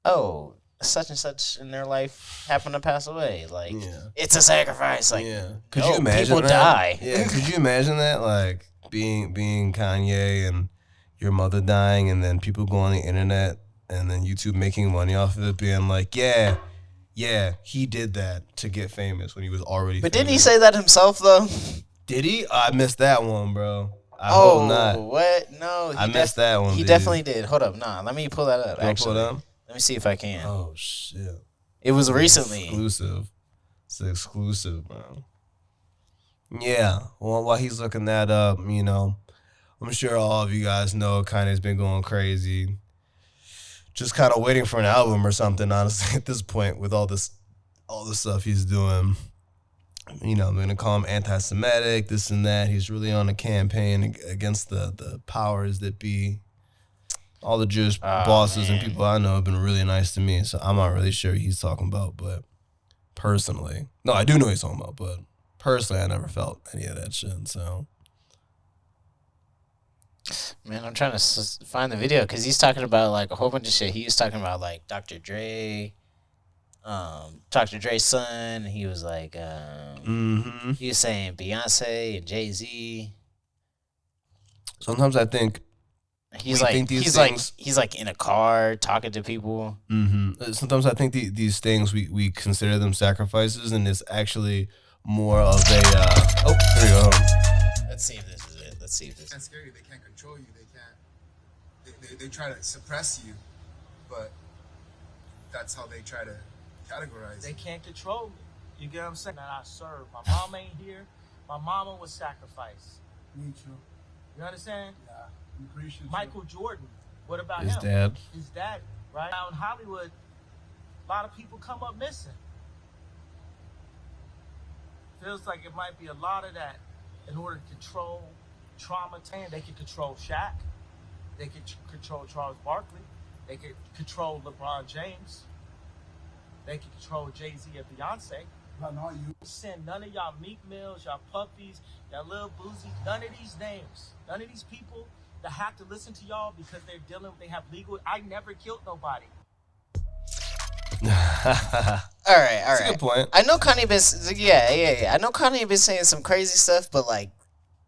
oh, such and such in their life happened to pass away. Like it's a sacrifice. Like Could no, you imagine people that? die. Yeah, could you imagine that? Like being Kanye and your mother dying, and then people go on the internet, and then YouTube making money off of it, being like, yeah, he did that to get famous when he was already. But famous. didn't he say that himself though? Did he? I missed that one, bro. I hope not. What? No, I missed that one. He dude. definitely did. Hold up, nah. Let me pull that up. You wanna Actually, pull it up? let me see if I can. Oh shit! It was recently. Exclusive. It's exclusive, bro. Yeah. Well, while he's looking that up, I'm sure all of you guys know Kanye's been going crazy. Just kind of waiting for an album or something, honestly, at this point, with all the stuff he's doing. I'm going to call him anti-Semitic, this and that. He's really on a campaign against the powers that be. All the Jewish bosses and people I know have been really nice to me, so I'm not really sure what he's talking about, but personally. No, I do know what he's talking about, but personally, I never felt any of that shit, so. Man, I'm trying to find the video because he's talking about like a whole bunch of shit. He was talking about like Dr. Dre. Dr. Dre's son. He was like, he was saying Beyonce and Jay-Z. Sometimes I think He's we like, think these he's things. like, he's like in a car talking to people. Sometimes I think these things we consider them sacrifices, and it's actually more of a. Oh, there you go. Let's see if this is it. Let's see if this. That's scary. They can't control you. They can't. They try to suppress you, but that's how they try to categorize. They can't control me. You get what I'm saying? That I serve. My mom ain't here. My mama was sacrificed. Me too. You understand? Yeah. I'm pretty sure. Michael Jordan. What about His him? dad. His dad. Right now in Hollywood, a lot of people come up missing. Feels like it might be a lot of that in order to control trauma. They can control Shaq. They can control Charles Barkley. They can control LeBron James. They can control Jay-Z and Beyonce. But not you. Send none of y'all Meek Mills, y'all Puppies, y'all Lil Boozy, none of these names, none of these people that have to listen to y'all because they have legal. I never killed nobody. All right. That's a good point. I know Kanye been, yeah. I know Kanye been saying some crazy stuff, but like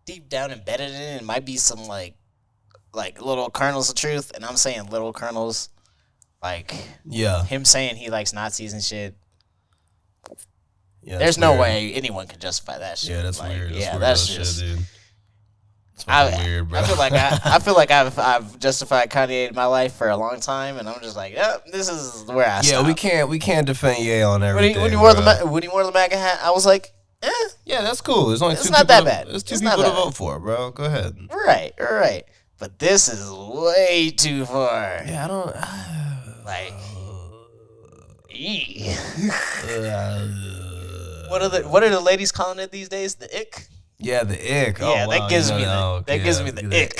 deep down embedded in it might be some like little kernels of truth, and I'm saying little kernels, like him saying he likes Nazis and shit. Yeah, there's no weird. way anyone can justify that shit. Yeah, that's like, weird. Yeah, that's that's weird just. shit, dude. It's fucking weird, bro. I feel like I've justified Kanye in my life for a long time, and I'm just like, this is where I stop. we can't defend Ye on everything. When he wore the MAGA hat, I was like, yeah, that's cool. There's only it's two not people that bad. There's two It's people not to that vote for, bro. Go ahead. Right. But this is way too far. Yeah, I don't. Like, what are the ladies calling it these days? The ick. Yeah, the ick. Yeah, oh, wow. that gives me gives me the ick.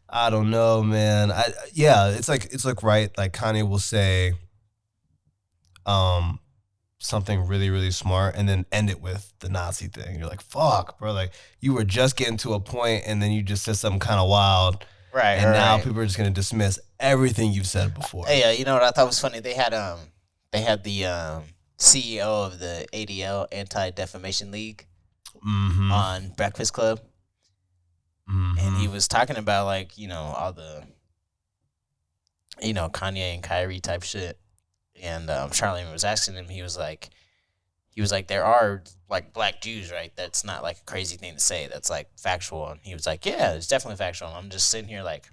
I don't know, man. It's like right. Like Kanye will say, something really, really smart, and then end it with the Nazi thing. You're like, fuck, bro. Like you were just getting to a point, and then you just said something kind of wild, right? And now people are just gonna dismiss everything you've said before. Hey, you know what I thought was funny? They had the CEO of the ADL, Anti-Defamation League, on Breakfast Club, and he was talking about like all the Kanye and Kyrie type shit, and Charlamagne was asking him. He was like, there are like black Jews, right? That's not like a crazy thing to say. That's like factual. And he was like, yeah, it's definitely factual. I'm just sitting here like.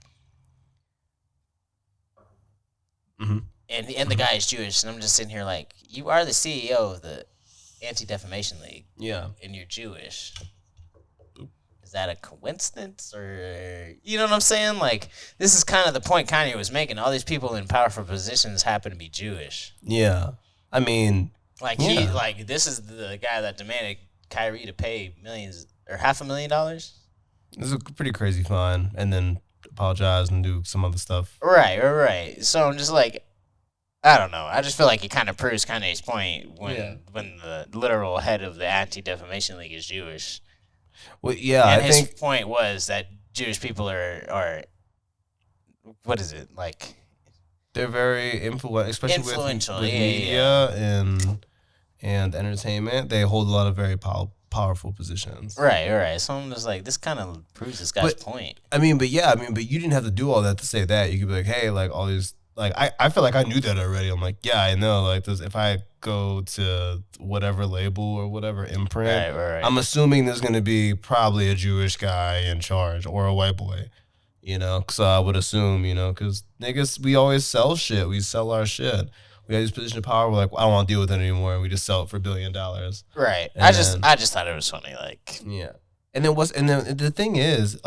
And the guy is Jewish, and I'm just sitting here like, you are the CEO of the Anti-Defamation League. Yeah. And you're Jewish. Is that a coincidence, or you know what I'm saying? Like, this is kind of the point Kanye was making. All these people in powerful positions happen to be Jewish. Yeah. I mean, like this is the guy that demanded Kyrie to pay millions or $500,000. This is a pretty crazy fine, and then apologize and do some other stuff. Right. So I'm just like, I don't know. I just feel like it kind of proves Kanye's point when the literal head of the Anti-Defamation League is Jewish. Well, yeah, and I his think point was that Jewish people are what is it like? They're very especially influential, with media and entertainment. They hold a lot of very powerful positions. Right. So I'm just like, this kind of proves this guy's point. But you didn't have to do all that to say that. You could be like, hey, like all these. Like I feel like I knew that already. I'm like, yeah, I know. Like if I go to whatever label or whatever imprint, right. I'm assuming there's gonna be probably a Jewish guy in charge or a white boy, So I would assume, because niggas, we always sell shit. We sell our shit. We have this position of power. We're like, I don't want to deal with it anymore. And we just sell it for $1 billion. Right. And I just thought it was funny. Like, yeah. And then the thing is,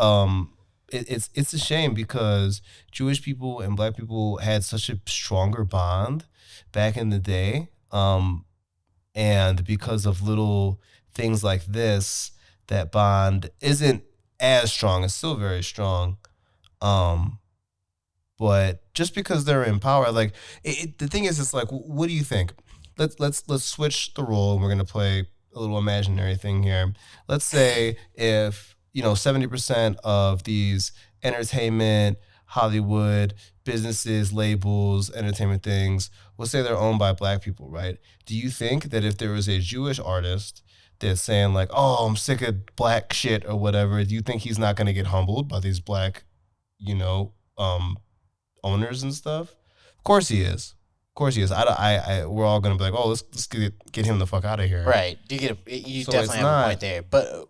it's a shame because Jewish people and black people had such a stronger bond back in the day. And because of little things like this, that bond isn't as strong. It's still very strong. But just because they're in power, like the thing is, it's like, what do you think? Let's switch the role, and we're gonna play a little imaginary thing here. Let's say if 70% of these entertainment, Hollywood, businesses, labels, entertainment things, we'll say they're owned by black people, right? Do you think that if there was a Jewish artist that's saying like, oh, I'm sick of black shit or whatever, do you think he's not going to get humbled by these black, owners and stuff? Of course he is. Of course he is. We're all gonna be like, oh, let's get him the fuck out of here. Right. You so definitely have a point there. But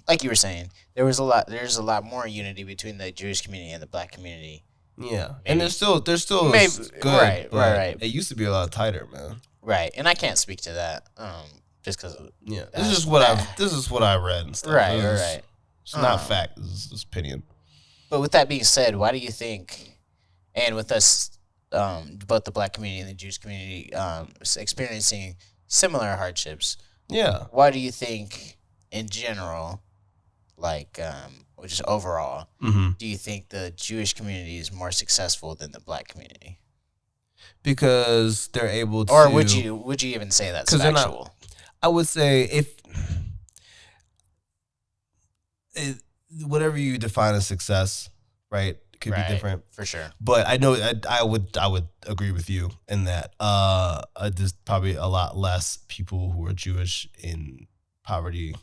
like you were saying, there's a lot more unity between the Jewish community and the black community. Yeah, maybe. And there's still maybe, good. Right. It used to be a lot tighter, man. Right, and I can't speak to that. Just because. Yeah, this is what I read and stuff. Right. It's not fact. This is opinion. But with that being said, why do you think, and with us, both the black community and the Jewish community experiencing similar hardships? Yeah. Why do you think, in general, like, just overall, do you think the Jewish community is more successful than the black community? Because they're able to. Or would you even say that's factual? I would say whatever you define as success, right, could be different for sure. But I know I would agree with you in that there's probably a lot less people who are Jewish in poverty.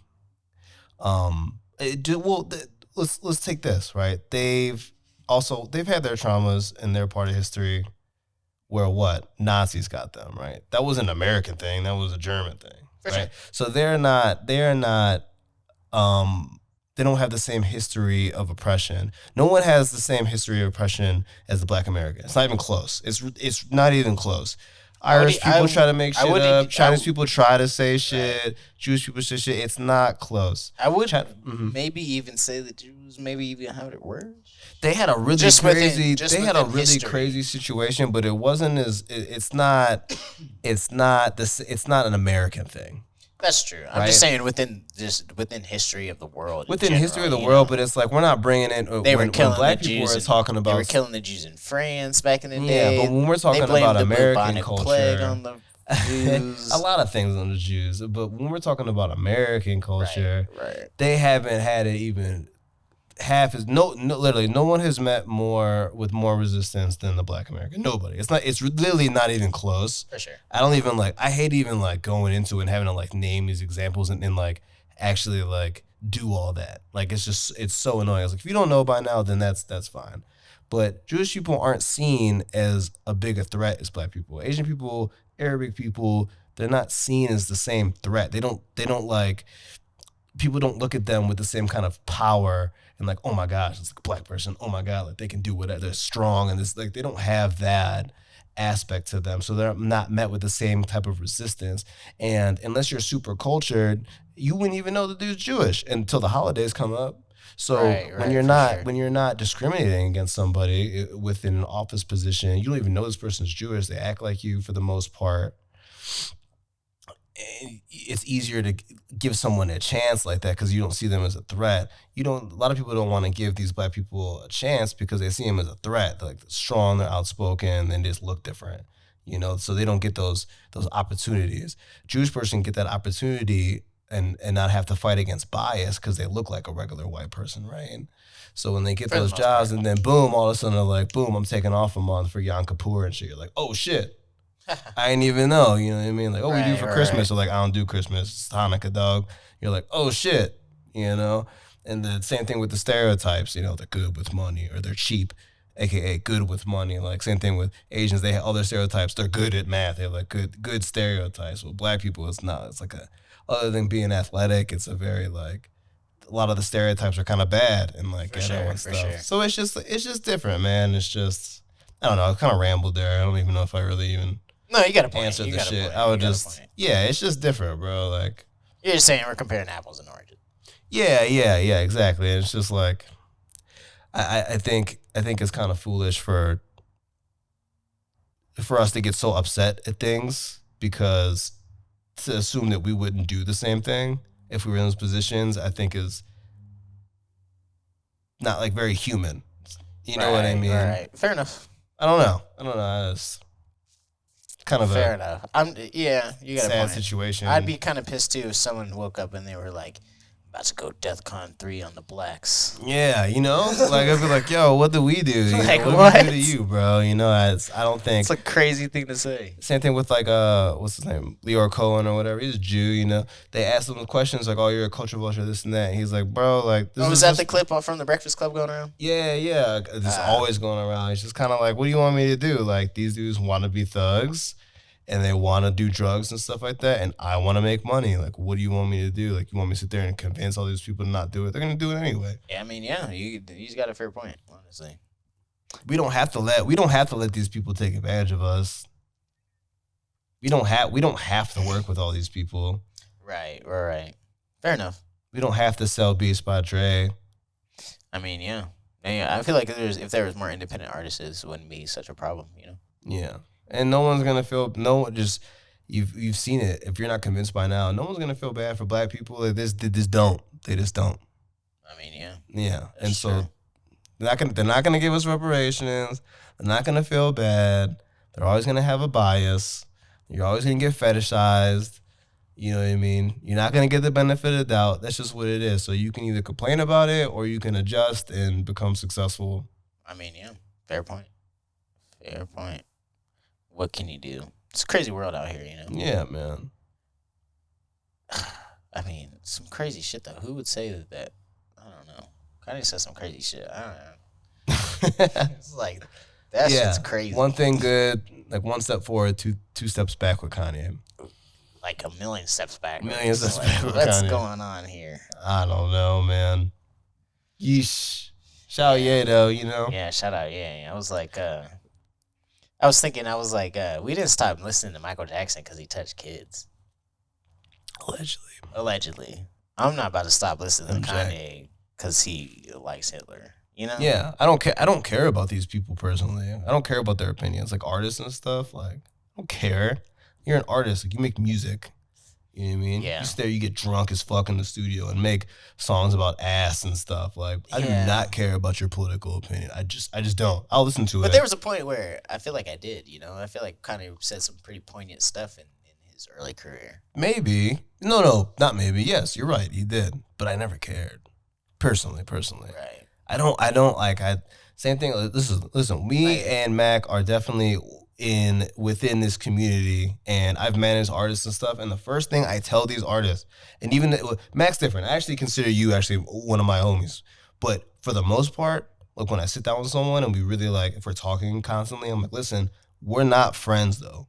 Let's take this, right. They've had their traumas in their part of history where Nazis got them, right. That was an American thing. That was a German thing. For right? sure. So they don't have the same history of oppression. No one has the same history of oppression as the black American. It's not even close. It's not even close. Irish people try to make shit up. Chinese people try to say shit. Right. Jewish people say shit. It's not close. I would maybe even say the Jews maybe even have it worse. They had a really crazy situation, but it wasn't as. It's not an American thing. That's true. I'm just saying within history of the world. Within history of the world, but it's like we're not bringing in. When black people were talking about, they were killing the Jews in France back in the day. Yeah, but when we're talking about American culture, on the Jews. A lot of things on the Jews. But when we're talking about American culture, right. They haven't had it even half as literally no one has met with more resistance than the black American. Nobody. It's literally not even close. For sure. I hate even like going into it and having to like name these examples and like actually like do all that. Like it's so annoying. It's like if you don't know by now, then that's fine. But Jewish people aren't seen as a bigger threat as black people. Asian people, Arabic people, they're not seen as the same threat. They don't like people don't look at them with the same kind of power and like, oh my gosh, it's like a black person. Oh my God, like they can do whatever. They're strong and this like they don't have that aspect to them. So they're not met with the same type of resistance. And unless you're super cultured, you wouldn't even know the dude's Jewish until the holidays come up. So when you're not discriminating against somebody within an office position, you don't even know this person's Jewish. They act like you for the most part. It's easier to give someone a chance like that because you don't see them as a threat. A lot of people don't want to give these black people a chance because they see them as a threat. They're like strong, they're outspoken, and they just look different, so they don't get those opportunities. Jewish person get that opportunity and not have to fight against bias because they look like a regular white person, right? And so when they get those jobs and then boom, all of a sudden they're like, boom, I'm taking off a month for Yom Kippur and shit. You're like, oh shit. I didn't even know, you know what I mean? Like, we do for Christmas. Or like, I don't do Christmas. It's Hanukkah, dog. You're like, oh shit, And the same thing with the stereotypes, they're good with money or they're cheap, aka good with money. Like same thing with Asians, they have all their stereotypes. They're good at math. They have like good stereotypes. Well, black people, it's not. It's like other than being athletic, it's a very like a lot of the stereotypes are kind of bad and like and stuff. Sure. So it's just different, man. It's just I don't know. I kind of rambled there. I don't even know if I really even. No, you got to answer the shit. I would just, it's just different, bro. Like you're just saying we're comparing apples and oranges. Yeah, exactly. And it's just like, I think it's kind of foolish for us to get so upset at things because to assume that we wouldn't do the same thing if we were in those positions, I think is not like very human. You know what I mean? Right. Fair enough. I don't know. It's kind of fair enough. You got a sad point. situation. I'd be kind of pissed too if someone woke up and they were like, About to go DEFCON 3 on the blacks. Yeah, you know, like I'd be like, yo, what do we do? You Like, know, what? do we do to you, bro? You know, I don't think It's a crazy thing to say. Same thing with like what's his name, Leor Cohen or whatever. He's a Jew, you know. They asked him questions like, "Oh, you're a culture vulture, this and that." He's like, "Bro, like this." Was that the clip from the Breakfast Club going around? Yeah. It's always going around. It's just kind of like, what do you want me to do? Like these dudes want to be thugs, and they want to do drugs and stuff like that, and I want to make money. Like, what do you want me to do? Like, you want me to sit there and convince all these people to not do it? They're gonna do it anyway. Yeah, I mean, yeah, you just got a fair point, honestly. We don't have to let these people take advantage of us. We don't have to work with all these people. Right. Fair enough. We don't have to sell Beats by Dre. I mean, yeah. I feel like if there was more independent artists, it wouldn't be such a problem, you know? Yeah. And no one's gonna feel you've seen it. If you're not convinced by now, no one's gonna feel bad for black people. They just don't. They just don't. I mean, yeah. Yeah. That's and so true. they're not gonna give us reparations. They're not gonna feel bad. They're always gonna have a bias. You're always gonna get fetishized. You know what I mean? You're not gonna get the benefit of the doubt. That's just what it is. So you can either complain about it or you can adjust and become successful. I mean, yeah. Fair point. What can you do? It's a crazy world out here, you know? Yeah, man. I mean, some crazy shit, though. Who would say that? I don't know. Kanye said some crazy shit. I don't know. It's like, that shit's crazy. One thing good, like one step forward, two steps back with Kanye. Like a million steps back. Million steps Like, back with what's Kanye. going on here? I don't know, man. Yeesh. Shout out, yeah, though, you know? Yeah, shout out. Yeah. I was like, we didn't stop listening to Michael Jackson because he touched kids. Allegedly. I'm not about to stop listening to Kanye because he likes Hitler. You know? Yeah, I don't care about these people personally. I don't care about their opinions, like artists and stuff. Like, I don't care. You're an artist. Like, you make music. You know what I mean? Yeah. You sit there, you get drunk as fuck in the studio and make songs about ass and stuff. Like, I do not care about your political opinion. I just don't. I'll listen to it. But there was a point where I feel like I did, you know? I feel like Kanye said some pretty poignant stuff in his early career. Maybe. No, not maybe. Yes, you're right. He did. But I never cared. Personally. Right. I don't like, same thing. Listen, me and Mac are definitely within this community, and I've managed artists and stuff, and the first thing I tell these artists, and even Mac's different. I actually consider you actually one of my homies, but for the most part, like when I sit down with someone and we really like, if we're talking constantly, I'm like, listen, we're not friends though.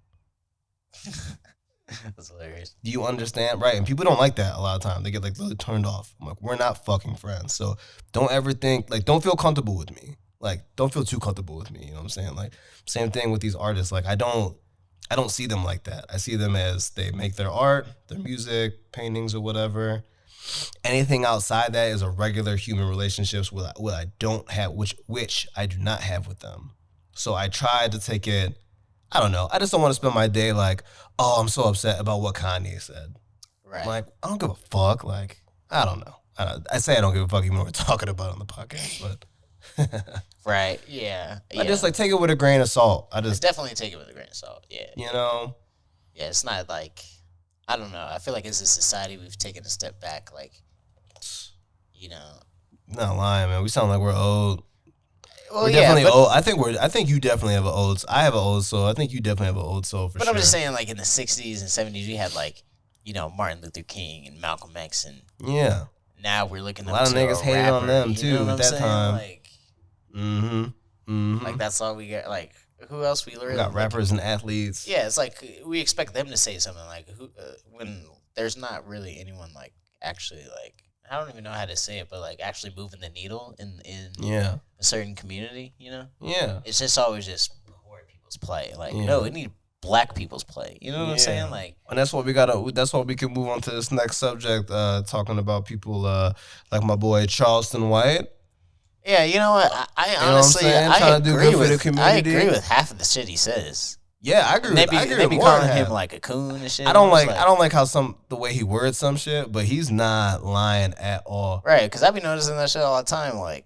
That's hilarious. Do you understand? Right. And people don't like that a lot of times. They get like really turned off. I'm like, we're not fucking friends. So don't ever think, like, don't feel comfortable with me. Like, don't feel too comfortable with me. You know what I'm saying? Like, same thing with these artists. Like, I don't see them like that. I see them as they make their art, their music, paintings or whatever. Anything outside that is a regular human relationships with what I don't have, which I do not have with them. So I tried to take it, I don't know. I just don't want to spend my day like, oh, I'm so upset about what Kanye said. Right. I'm like, I don't give a fuck. Like, I don't know. I say I don't give a fuck even when we're talking about it on the podcast, but. Right. Yeah. I just like take it with a grain of salt. I just definitely take it with a grain of salt. Yeah. You know? Yeah, it's not like, I don't know. I feel like as a society, we've taken a step back. Like, you know. Not lying, man. We sound like we're old. Well, we're definitely old. I think you definitely have an old. I have an old soul. I think you definitely have an old soul for sure. But I'm just saying, like in the '60s and '70s, we had like, you know, Martin Luther King and Malcolm X, and yeah. Now we're looking at a lot of niggas hated on them too at that time. Like, like that's all we got. Like, who else we learned? We got rappers and athletes. Yeah, it's like we expect them to say something like when there's not really anyone like actually like. I don't even know how to say it, but like actually moving the needle in a certain community, you know? Yeah. It's just always just poor people's play. Like, no, we need black people's play. You know what I'm saying? Like, and that's what we can move on to this next subject, talking about people like my boy Charleston White. Yeah, you know what? I honestly I agree with half of the shit he says. Yeah, I agree. They be calling him like a coon and shit. I don't like how the way he words some shit, but he's not lying at all. Right, because I be noticing that shit all the time. Like,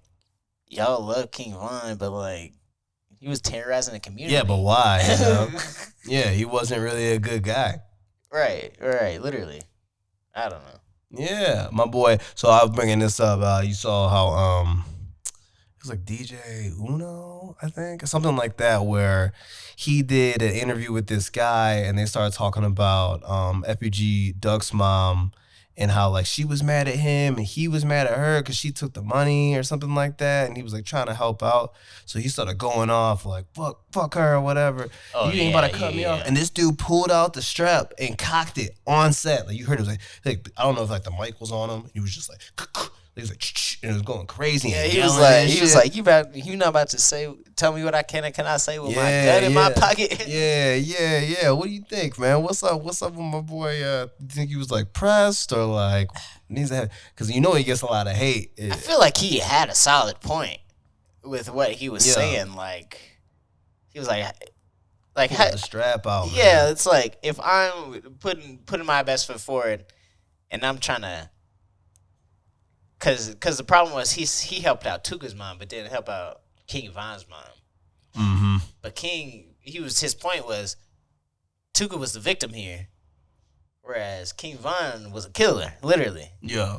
y'all love King Von, but like, he was terrorizing the community. Yeah, but why? You know? Yeah, he wasn't really a good guy. Right, literally. I don't know. Yeah, my boy. So I was bringing this up. You saw how it was like DJ Uno, I think, or something like that, where he did an interview with this guy, and they started talking about FBG Duck's mom and how like she was mad at him and he was mad at her because she took the money or something like that, and he was like trying to help out. So he started going off like fuck her or whatever. Oh, You ain't about to cut me off. And this dude pulled out the strap and cocked it on set. Like you heard it was like I don't know if like the mic was on him. He was just like. He was like, and it was going crazy. Yeah, he was like, you not about to tell me what I can and cannot say with my gun in my pocket. Yeah. What do you think, man? What's up with my boy? You think he was like pressed or like needs to have? Because you know he gets a lot of hate. I feel like he had a solid point with what he was saying. Like he was like the strap out. Yeah, man. it's like if I'm putting my best foot forward, and I'm trying to. Cause the problem was he helped out Tuka's mom, but didn't help out King Von's mom. Mm-hmm. But his point was Tuka was the victim here, whereas King Von was a killer, literally. Yeah.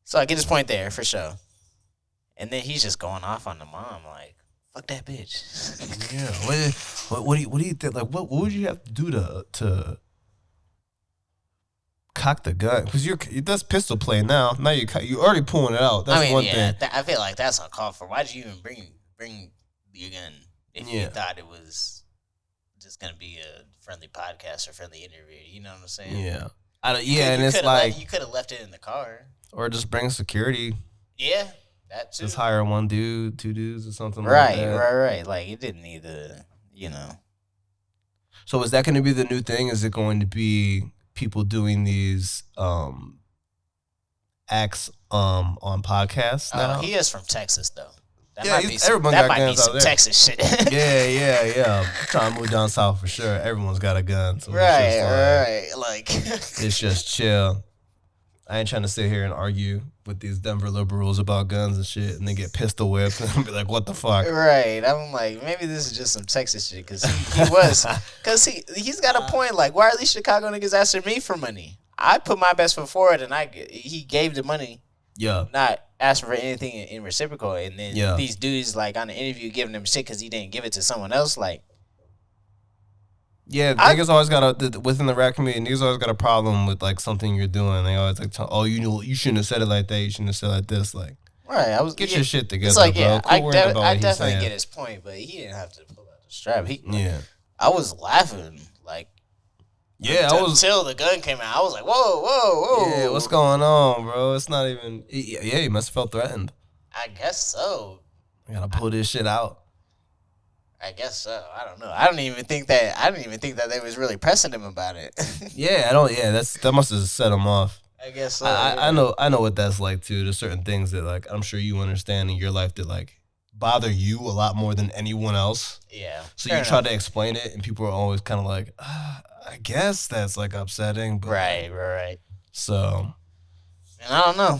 So I get his point there for sure. And then he's just going off on the mom like, fuck that bitch. Yeah. What do you think? Like what would you have to do to cock the gun? Because that's pistol play now. Now you already pulling it out. That's one thing. I feel like that's uncalled for. Why'd you even bring your gun if you thought it was just gonna be a friendly podcast or friendly interview? You know what I'm saying? Yeah. And it's like you could have left it in the car, or just bring security. Yeah, that too. Just hire one dude, two dudes, or something like that. Right. Like it didn't need to, So is that going to be the new thing? Is it going to be people doing these acts on podcasts now? He is from Texas though. That Yeah, might be some, everyone that got might be guns out some there. Texas shit. Yeah. I'm trying to move down south for sure. Everyone's got a gun. So right. Like it's just chill. I ain't trying to sit here and argue with these Denver liberals about guns and shit, and then get pistol whipped and be like, "What the fuck?" Right. I'm like, maybe this is just some Texas shit because he's got a point. Like, why are these Chicago niggas asking me for money? I put my best foot forward, and he gave the money. Yeah. Not asking for anything in reciprocal, and then these dudes like on the interview giving them shit because he didn't give it to someone else. Like, niggas always got within the rap community. Niggas always got a problem with like something you're doing. They always like, you shouldn't have said it like that. You shouldn't have said it like this. Like, right? Get your shit together. It's like, bro. I definitely get his point, but he didn't have to pull out the strap. I was laughing like. Yeah, until the gun came out. I was like, whoa. Yeah, what's going on, bro? It's not even. Yeah, he must have felt threatened. I guess so. I gotta pull this shit out. I guess so. I don't know. I didn't even think that they was really pressing him about it. That must have set him off. I guess so. I know what that's like too. There's certain things that like I'm sure you understand in your life that like bother you a lot more than anyone else. Yeah. So you try to explain it, and people are always kind of like, I guess that's like upsetting. But, right. So. And I don't know.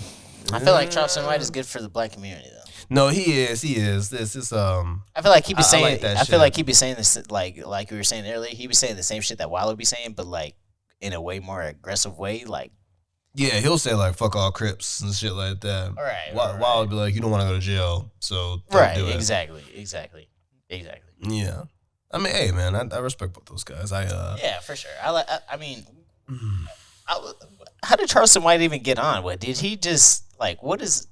I feel like Charleston White is good for the black community though. No, he is. This is I feel like he be saying. like that I shit. feel like he be saying this like we were saying earlier. He be saying the same shit that Wilder be saying, but like in a way more aggressive way. Like, yeah, he'll say like "fuck all Crips" and shit like that. Right. Wilder be like, "You don't want to go to jail, so don't do it." Exactly. Yeah, I mean, hey, man, I respect both those guys. Yeah, for sure. I mean, how did Charleston White even get on? What did he just like? What is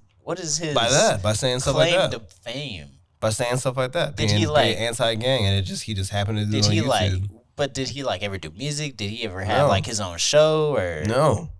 his by saying stuff like that? Claim to fame. By saying stuff like that. Did being, he like being anti-gang, and he just happened to do it on YouTube. But did he like ever do music? Did he ever have like his own show or no?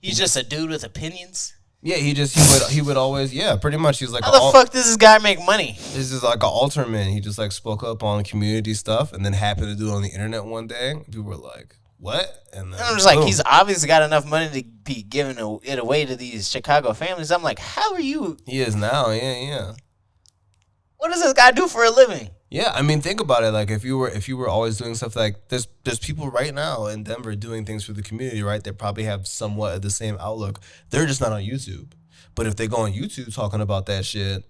He's just a dude with opinions. Yeah, he would always pretty much he's like how the fuck does this guy make money? This is like an alterman. He just like spoke up on community stuff and then happened to do it on the internet one day. People were like, "What?" And then I'm just like, he's obviously got enough money to be giving it away to these Chicago families. I'm like, how are you? He is now, yeah. What does this guy do for a living? Yeah, I mean, think about it. Like, if you were always doing stuff like there's people right now in Denver doing things for the community, right? They probably have somewhat of the same outlook. They're just not on YouTube. But if they go on YouTube talking about that shit,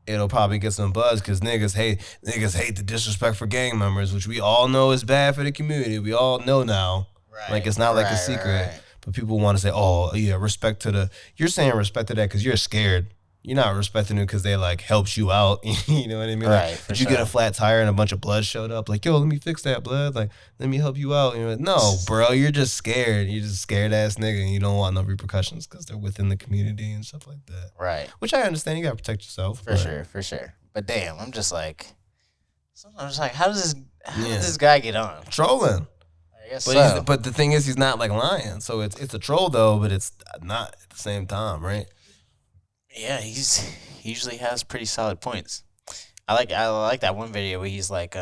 it'll probably get some buzz because niggas hate the disrespect for gang members, which we all know is bad for the community. We all know now. Right. Like it's not like a secret. Right. But people want to say, oh, yeah, respect to the... You're saying respect to that because you're scared. You're not respecting it because they, like, helped you out. You know what I mean? Right, Like, did you get a flat tire and a bunch of blood showed up? Like, yo, let me fix that blood. Like, let me help you out. You're like, no, bro, you're just scared. You're just scared-ass nigga, and you don't want no repercussions because they're within the community and stuff like that. Right. Which I understand. You got to protect yourself. For sure. But damn, I'm just like, how does this guy get on? Trolling. I guess But so. but the thing is, he's not like lying. So it's a troll though, but it's not at the same time, right? Yeah, he usually has pretty solid points. I like that one video where he's like,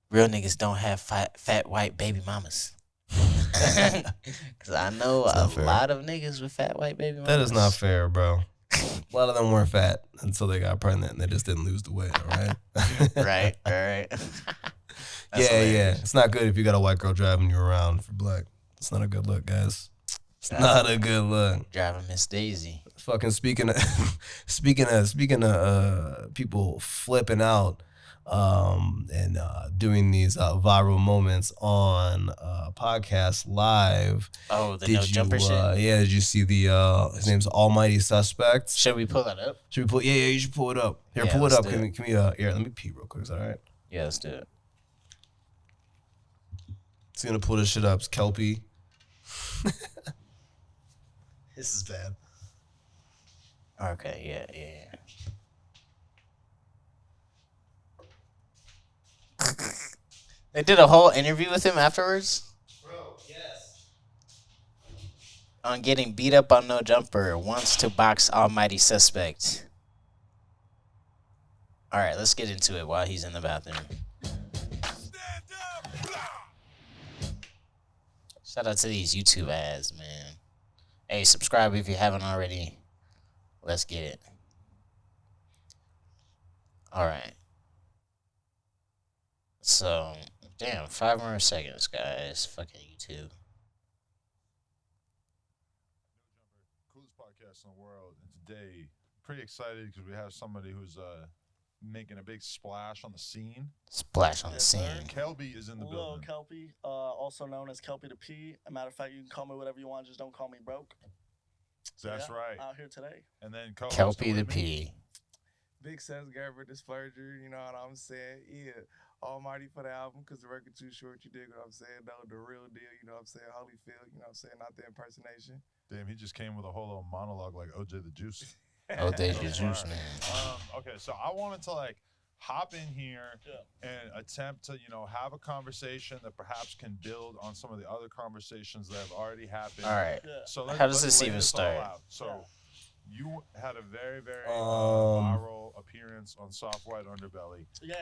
real niggas don't have fat white baby mamas. Because I know a lot of niggas with fat white baby mamas. That is not fair, bro. A lot of them weren't fat until they got pregnant and they just didn't lose the weight, all right? Right. Yeah. It's not good if you got a white girl driving you around for black. It's not a good look, guys. It's not a good look. Driving Miss Daisy. Fucking speaking of people flipping out and doing these viral moments on podcasts live. Oh, the no jumper shit. Yeah, did you see the his name's Almighty Suspect? Should we pull that up? Should we pull? Yeah, you should pull it up. Here, Yeah, pull it let's up. do Can it. we here? Let me pee real quick. Is that all right? Yeah, let's do it. It's gonna pull this shit up. It's Kelpie. This is bad. Okay, yeah. They did a whole interview with him afterwards? Bro, yes. On getting beat up on no jumper, wants to box Almighty Suspect. All right, let's get into it while he's in the bathroom. Shout out to these YouTube ads, man. Hey, subscribe if you haven't already. Let's get it. All right. So, damn, 5 more seconds, guys. Fucking YouTube. Coolest podcast in the world. And today, pretty excited because we have somebody who's making a big splash on the scene. Splash on the Yes, sir. scene. Kelby is in the Little building. Kelpie, also known as Kelpie the P. As a matter of fact, you can call me whatever you want, just don't call me broke. That's Yeah, right. Out here today. And then co-hosting Kelpie the with me, P. Big Sense Gerber Disperger, you know what I'm saying? Yeah. Almighty for the album, because the record too short, you dig what I'm saying? No, the real deal, you know what I'm saying? Holyfield, you know what I'm saying? Not the impersonation. Damn, he just came with a whole little monologue like OJ the Juice. Oh, there's your juice, man. Okay, so I wanted to hop in here and attempt to, have a conversation that perhaps can build on some of the other conversations that have already happened. All right. Yeah. So How does let's this lay even all start? out. So you had a very, very viral appearance on Soft White Underbelly. Yeah.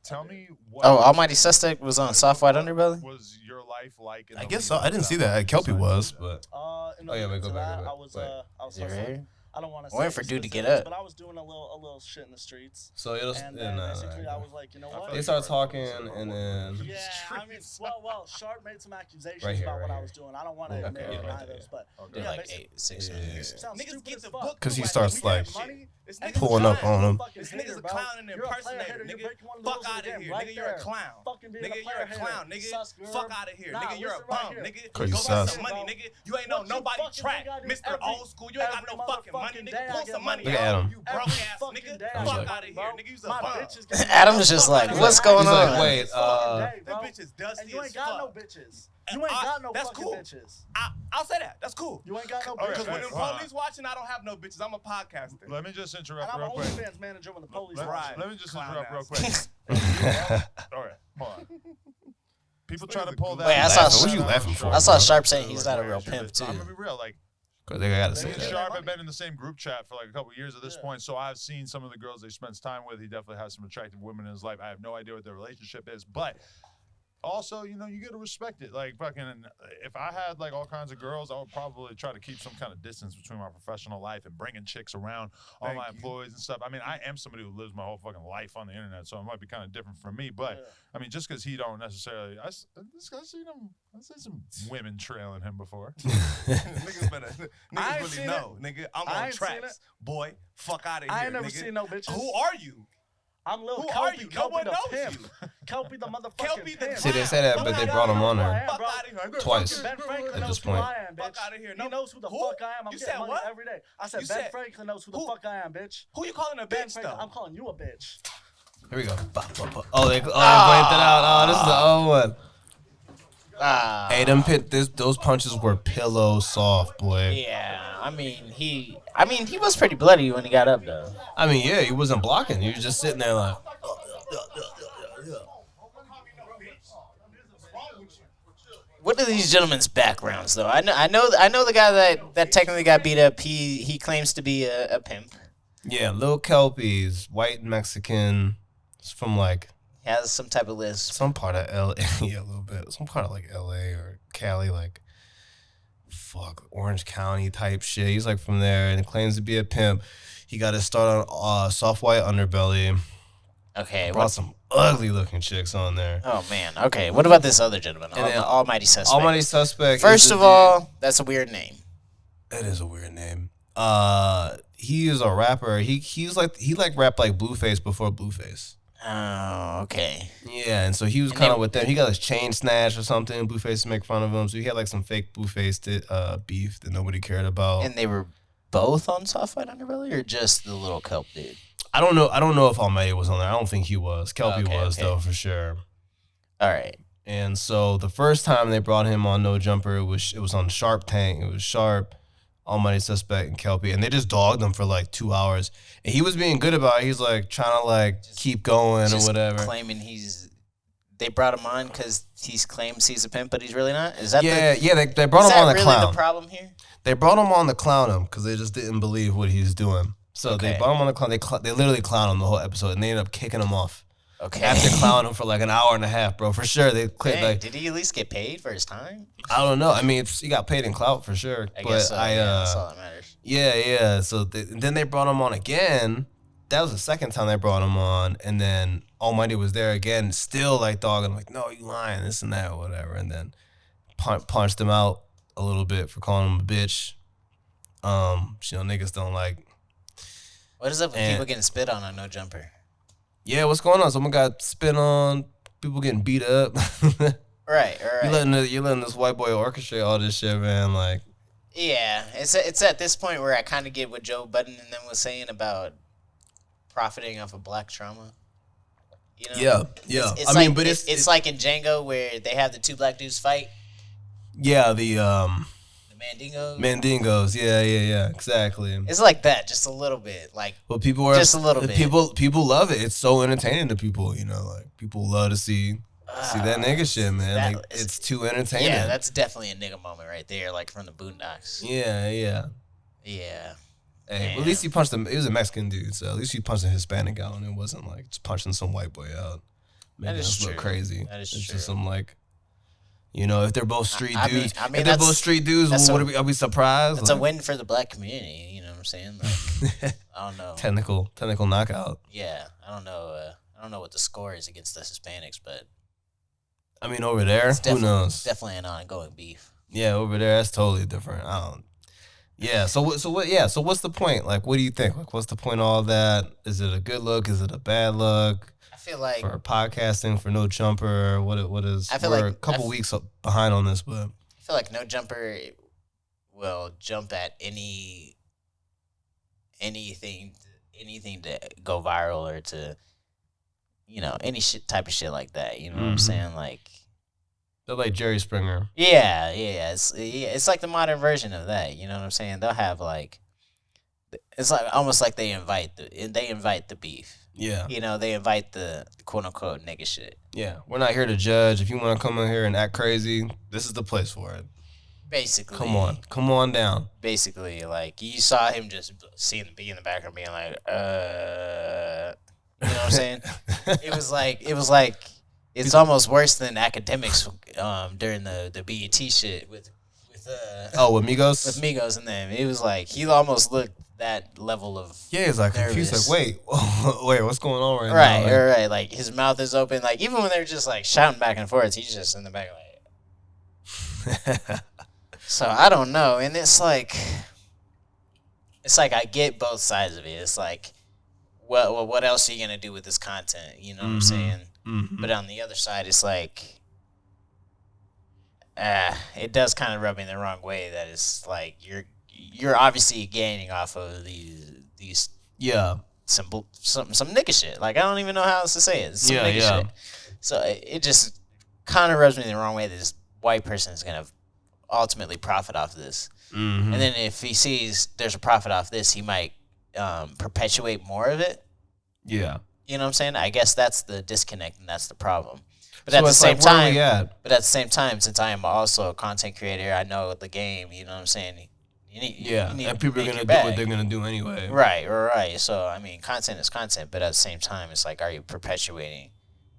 Tell me what. Oh, Almighty Suspect was on Soft White Underbelly? Was your life like? In I the guess so. lead I up didn't to see that? that. Kelpie was, Besides but In Oh, yeah, order wait, go to back, that, go back. I was Is it hustling. ready? I don't want to say Waiting for the dude to get specifics, up. but I was doing a little shit in the streets. so it'll. And then basically I was like, you know what? They start talking, and then Yeah, I mean, well, Sharp made some accusations Right here, about what right I was doing. I don't want to Okay, admit yeah, or right deny there, those, but They're yeah, like basically, 6 Yeah. minutes. sounds Niggas stupid get as the fuck. book. 'Cause he too starts, much. like, We got money. This And nigga's pulling a up clown. on him. Fucking This nigga's hater, a bro. clown and You're a player impersonator, hater. You're nigga. breaking one of the Fuck rules of out the of game here, right nigga. You're a there. clown. Fucking being Nigga, a you're player a clown, hater. nigga. Sus, girl. Fuck out of here, Nah, nigga. You're a listen right bum, here. nigga. Cause you Go sus. get some money, Bro. nigga. You ain't know What you nobody fucking track. think I do Mr. every- Old School, you ain't got every no fucking money, motherfucking nigga. day I Pull get some money money. Look at out. Adam. You broke Every ass fucking nigga. day I Fuck get Fuck money, out of here, bro. nigga. You's a My bum. bitches get Adam's just like, He's what's like, going He's like, on? wait, Them bro. bitches dusty And you as ain't got no fuck. bitches. You ain't got no That's fucking cool. bitches. I'll say that. That's cool. You ain't got no Okay, Because bitches. when the hold on. police watching, I don't have no bitches. I'm a podcaster. Let me just And interrupt I'm real an quick. OnlyFans manager when the police Let, watch. let me just Clown interrupt real ass. quick. All right, hold on. People try to pull that. Wait, I saw Laughing. What you laughing for? I saw bro? Sharp saying he's not a real pimp, too. I'm gonna be real. Like, Cause they gotta say me and that. Sharp have been in the same group chat for like a couple years at this Yeah. point, so I've seen some of the girls that he spends time with. He definitely has some attractive women in his life. I have no idea what their relationship is, but also, you gotta respect it. Like, fucking, if I had like all kinds of girls, I would probably try to keep some kind of distance between my professional life and bringing chicks around all Thank my you. employees and stuff. I mean, I am somebody who lives my whole fucking life on the internet, so it might be kind of different for me. But I mean, just because he don't necessarily, this guy's seen him. I've seen some women trailing him before. Niggas better. I Niggas ain't really seen know. Nigga, I'm I on ain't seen tracks. Boy, fuck out of here, I ain't never nigga. seen no bitches. Who are you? I'm Lil Who Kelpie, are you? No Kelpie one the knows pimp. you. Kelpie the motherfucking Kelpie the pimp. See, they say that, but they brought him on there Fuck out of here. twice Ben Franklin at knows this who point. I am, bitch. Fuck outta here. He No. knows who the Who? fuck I am. I'm You getting said money what? every day. I said You Ben said- Franklin knows who the who? fuck I am, bitch. Who you calling a Ben bitch Franklin, though? I'm calling you a bitch. Here we go. Oh, they blamed it out. Oh, this is the old one. Hey, those punches were pillow soft, boy. Yeah, I mean he was pretty bloody when he got up though. I mean, yeah, he wasn't blocking. He was just sitting there like. What are these gentlemen's backgrounds though? I know the guy that technically got beat up. He claims to be a pimp. Yeah, Lil Kelpie's white Mexican. It's from like He has some type of list. some part of LA. Yeah, a little bit. Some part of like LA or Cali, like Orange County type shit. He's like from there and he claims to be a pimp. He got his start on Soft White Underbelly. Okay, Brought some ugly looking chicks on there. Oh man. Okay, what about this other gentleman? And then Almighty Suspect. Almighty Suspect. First of all, that's a weird name. It is a weird name. He is a rapper. He rapped like Blueface before Blueface. Oh, okay. Yeah, and so he was kind of with them. He got his chain snatched or something. Blueface to make fun of him. So he had like some fake Blueface beef that nobody cared about. And they were both on Soft White Underbelly, or just the little kelp dude? I don't know if Almighty was on there. I don't think he was. Kelpie was okay. though for sure. All right. And so the first time they brought him on No Jumper, it was on Sharp Tank. It was Sharp, Almighty Suspect, and Kelpie, and they just dogged him for like 2 hours. And he was being good about it. He's like trying to like keep going or whatever. Claiming they brought him on because he claims he's a pimp, but he's really not. Is that they brought him on the really clown. the problem here? They brought him on to clown him because they just didn't believe what he was doing. So Okay. they brought him on the clown. They literally clowned him the whole episode, and they ended up kicking him off. Okay. After clowning him for like an hour and a half, bro, for sure. They quit. Dang, Like, did he at least get paid for his time? I don't know. I mean, he got paid in clout for sure. I but guess so. Yeah, that's all that matters. Yeah. So then they brought him on again. That was the second time they brought him on, and then Almighty was there again, still like dogging, like, no, you lying, this and that, or whatever, and then punched him out a little bit for calling him a bitch. Niggas don't like. What is up with people getting spit on No Jumper? Yeah, what's going on? Someone got spit on. People getting beat up. Right. You letting this white boy orchestrate all this shit, man. Like, Yeah, it's at this point where I kind of get what Joe Budden and them was saying about profiting off of black trauma. You know? Yeah. It's it's like in Django where they have the two black dudes fight. Yeah, the Mandingos. Mandingos. Yeah, exactly. It's like that, just a little bit. Like, well, people are just a little bit. People love it. It's so entertaining to people. Like people love to see that nigga shit, man. Like, it's too entertaining. Yeah, that's definitely a nigga moment right there, like from the Boondocks. Yeah. Yeah. Hey, at least he punched him. He was a Mexican dude, so at least he punched a Hispanic out, and it wasn't like just punching some white boy out. Maybe That is look true. crazy. That is it's true. just some like. If they're both street dudes, I mean, if they're both street dudes, are we surprised? That's a win for the black community. You know what I'm saying? Like, I don't know. Technical knockout. Yeah, I don't know. I don't know what the score is against the Hispanics, but I mean, over there, who knows? Definitely an ongoing beef. Yeah, over there, that's totally different. Yeah. So what? Yeah. So what's the point? Like, what do you think? Like, what's the point of all that? Is it a good look? Is it a bad look? I feel like for podcasting, for No Jumper, what is? I feel we're like a couple weeks behind on this, but I feel like No Jumper will jump at anything to go viral or to any type of shit like that. You know what I'm saying? Like, they're like Jerry Springer. Yeah. It's like the modern version of that. You know what I'm saying? They'll have like, it's like almost like they invite the beef. Yeah. They invite the quote unquote nigga shit. Yeah. We're not here to judge. If you want to come in here and act crazy, this is the place for it. Basically. Come on down. Basically, like, you saw him just be in the background being like, you know what I'm saying? It was like it's almost worse than academics during the BET shit with Migos? With Migos and them. It was like he almost looked that level of he's like confused, like, wait, what's going on now? Right. Like, his mouth is open. Like, even when they're just like shouting back and forth, he's just in the back like. So I don't know, and it's like I get both sides of it. It's like, what else are you gonna do with this content? You know what I'm saying? But on the other side, it's like, it does kind of rub me the wrong way. That it's like you're obviously gaining off of these some nigga shit. Like, I don't even know how else to say it. Some nigga shit. So it just kind of rubs me the wrong way that this white person is gonna ultimately profit off of this. And then if he sees there's a profit off this, he might perpetuate more of it. Yeah. You know what I'm saying? I guess that's the disconnect, and that's the problem. But at the same time, since I am also a content creator, I know the game. You know what I'm saying? You need and people are gonna do what they're gonna do anyway. Right. So I mean, content is content, but at the same time, it's like, are you perpetuating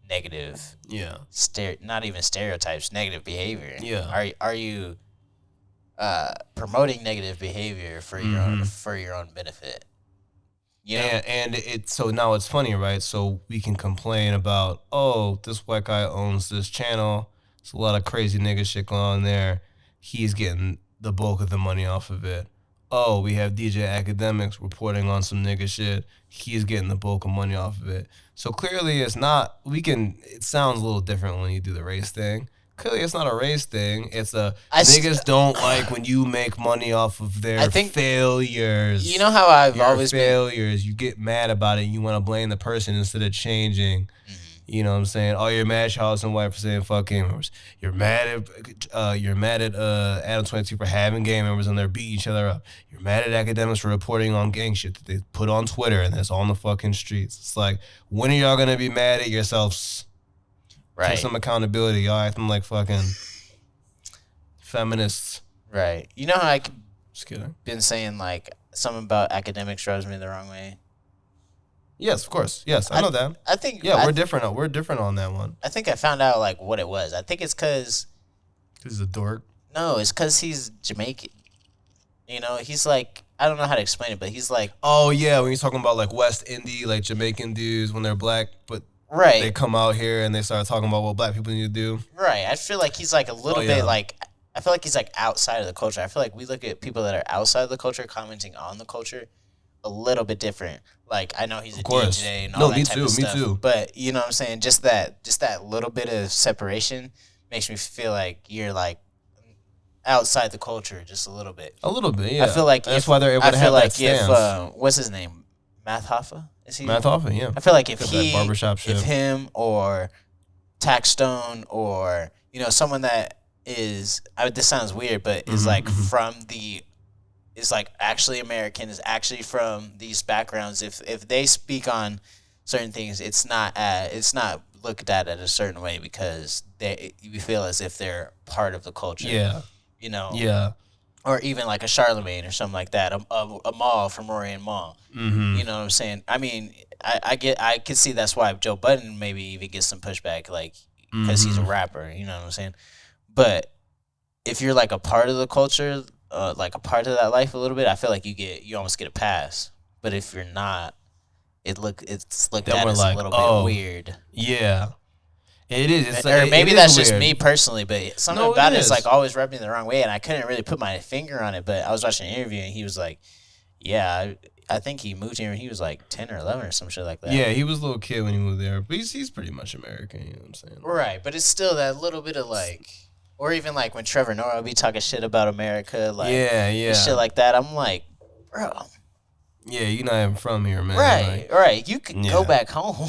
negative? Not even stereotypes, negative behavior. Are you promoting negative behavior for your own benefit? And so now it's funny, right? So we can complain about, oh, this white guy owns this channel. There's a lot of crazy nigga shit going on there. He's getting the bulk of the money off of it. Oh, we have DJ Academics reporting on some nigga shit. He's getting the bulk of money off of it. So clearly it's not, it sounds a little different when you do the race thing. Clearly it's not a race thing. It's niggas don't like when you make money off of their failures. You know how I've always failures. You get mad about it. You want to blame the person instead of changing. You know what I'm saying? Oh, you're mad Charles and White for saying fuck game members. You're mad at Adam 22 for having game members on there beating each other up. You're mad at Academics for reporting on gang shit that they put on Twitter and that's on the fucking streets. It's like, when are y'all gonna be mad at yourselves? Take some accountability. Y'all acting like fucking feminists. Right. You know how I been saying like something about Academics rubs me the wrong way? Yes, of course. Yes, I know that. I think we're different. We're different on that one. I think I found out like what it was. I think it's because he's a dork. No, it's because he's Jamaican. You know, he's like, I don't know how to explain it, but he's like, oh yeah, when you're talking about like West Indie, like Jamaican dudes when they're black, but they come out here and they start talking about what black people need to do. Right. I feel like he's like a little bit like, I feel like he's like outside of the culture. I feel like we look at people that are outside of the culture commenting on the culture a little bit different. Like, I know he's a DJ and all that type of stuff. Me too. But you know what I'm saying? Just that little bit of separation makes me feel like you're like outside the culture just a little bit. A little bit, yeah. I feel like that's why they're able to have that stance. If what's his name? Math Hoffa? Is he? Math Hoffa, yeah. I feel like if him or Taxstone or, you know, someone that is, this sounds weird, but is like is like actually American, is actually from these backgrounds. If they speak on certain things, it's not looked at a certain way because you feel as if they're part of the culture. Yeah. You know. Yeah. Or even like a Charlemagne or something like that, a Maul from Rory and Maul. You know what I'm saying? I mean, I can see that's why Joe Budden maybe even gets some pushback, like, because he's a rapper. You know what I'm saying? But if you're like a part of the culture, like a part of that life a little bit, I feel like you almost get a pass. But if you're not, it's looked at as a little bit weird. Yeah. It is. It's or maybe that's just me personally, but something about it's like always rubbed me the wrong way, and I couldn't really put my finger on it. But I was watching an interview, and he was like, "Yeah, I think he moved here when he was like 10 or 11 or some shit like that." Yeah, he was a little kid when he moved there, but he's pretty much American. You know what I'm saying? Right, but it's still that little bit of like, or even like when Trevor Noah would be talking shit about America, like shit like that. I'm like, bro. Yeah, you're not even from here, man. Right. You can go back home.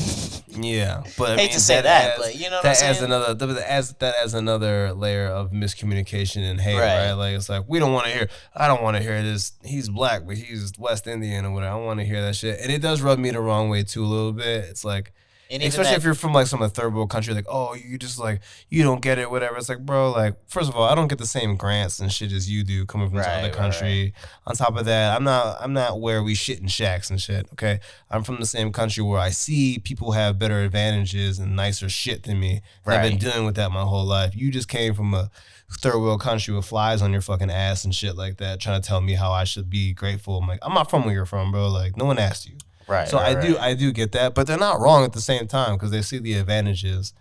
Yeah, but I hate to say that, but you know what I'm saying? That adds another layer of miscommunication and hate, right? Like, it's like, I don't want to hear this. He's black, but he's West Indian or whatever. I don't want to hear that shit. And it does rub me the wrong way, too, a little bit. It's like, especially if you're from like some third world country, like, oh, you just like, you don't get it, whatever. It's like, bro, like, first of all, I don't get the same grants and shit as you do coming from some other country. On top of that, I'm not where we shit in shacks and shit. Okay, I'm from the same country where I see people have better advantages and nicer shit than me. And I've been dealing with that my whole life. You just came from a third world country with flies on your fucking ass and shit like that, trying to tell me how I should be grateful. I'm like, I'm not from where you're from, bro. Like, no one asked you. Right. So I do get that, but they're not wrong at the same time because they see the advantages.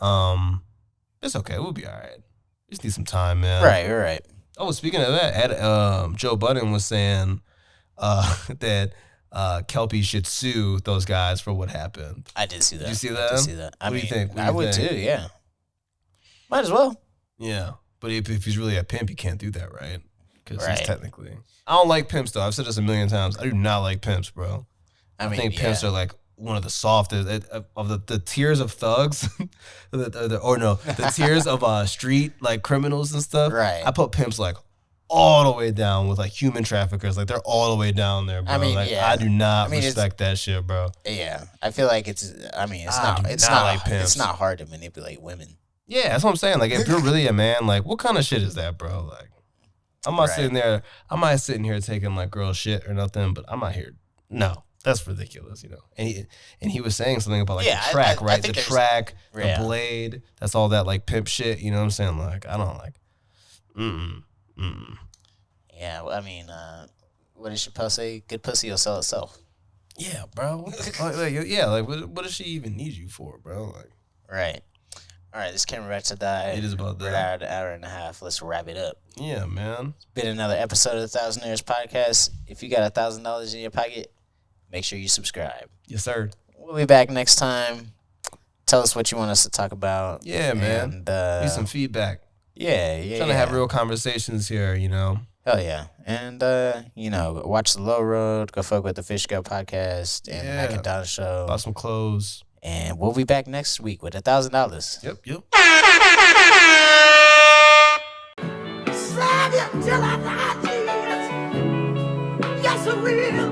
It's okay. We'll be all right. Just need some time, man. Right. Oh, speaking of that, Joe Budden was saying that Kelpie should sue those guys for what happened. I did see that. Did you see I that? did see that. What do you think? What do I you would think? too. Yeah. Might as well. Yeah, but if he's really a pimp, he can't do that, right? Because Right. he's technically. I don't like pimps though. I've said this a million times. I do not like pimps, bro. I think pimps are like one of the softest of the tiers of thugs, the tiers of street like criminals and stuff. Right. I put pimps like all the way down with like human traffickers. Like they're all the way down there, bro. I mean, like yeah. I do not I mean, respect that shit, bro. Yeah, I feel like it's. I mean, it's I not. do It's not not. like pimps. It's not hard to manipulate women. Yeah, that's what I'm saying. Like if you're really a man, like what kind of shit is that, bro? Like I'm not sitting there. I'm not sitting here taking like girl shit or nothing, but I'm not here. No. That's ridiculous, you know. And he was saying something about like the track, right? The track, the blade, that's all that like pimp shit, you know what I'm saying? Like, I don't like Yeah, well, I mean, what did Chappelle say? Good pussy will sell itself. Yeah, bro. What does she even need you for, bro? Like, right. All right, this camera back to die. It is about that. We're at an hour and a half. Let's wrap it up. Yeah, man. It's been another episode of the Thousandaires podcast. If you got $1,000 in your pocket, make sure you subscribe. Yes, sir. We'll be back next time. Tell us what you want us to talk about. Yeah, man. And, need some feedback. Yeah. Trying to have real conversations here, you know. Hell yeah. And, watch The Low Road. Go fuck with the Fish Go podcast and the Mac and Don Show. Buy some clothes. And we'll be back next week with $1,000. Yep. Slide him till I die, Jesus. Yes, I will.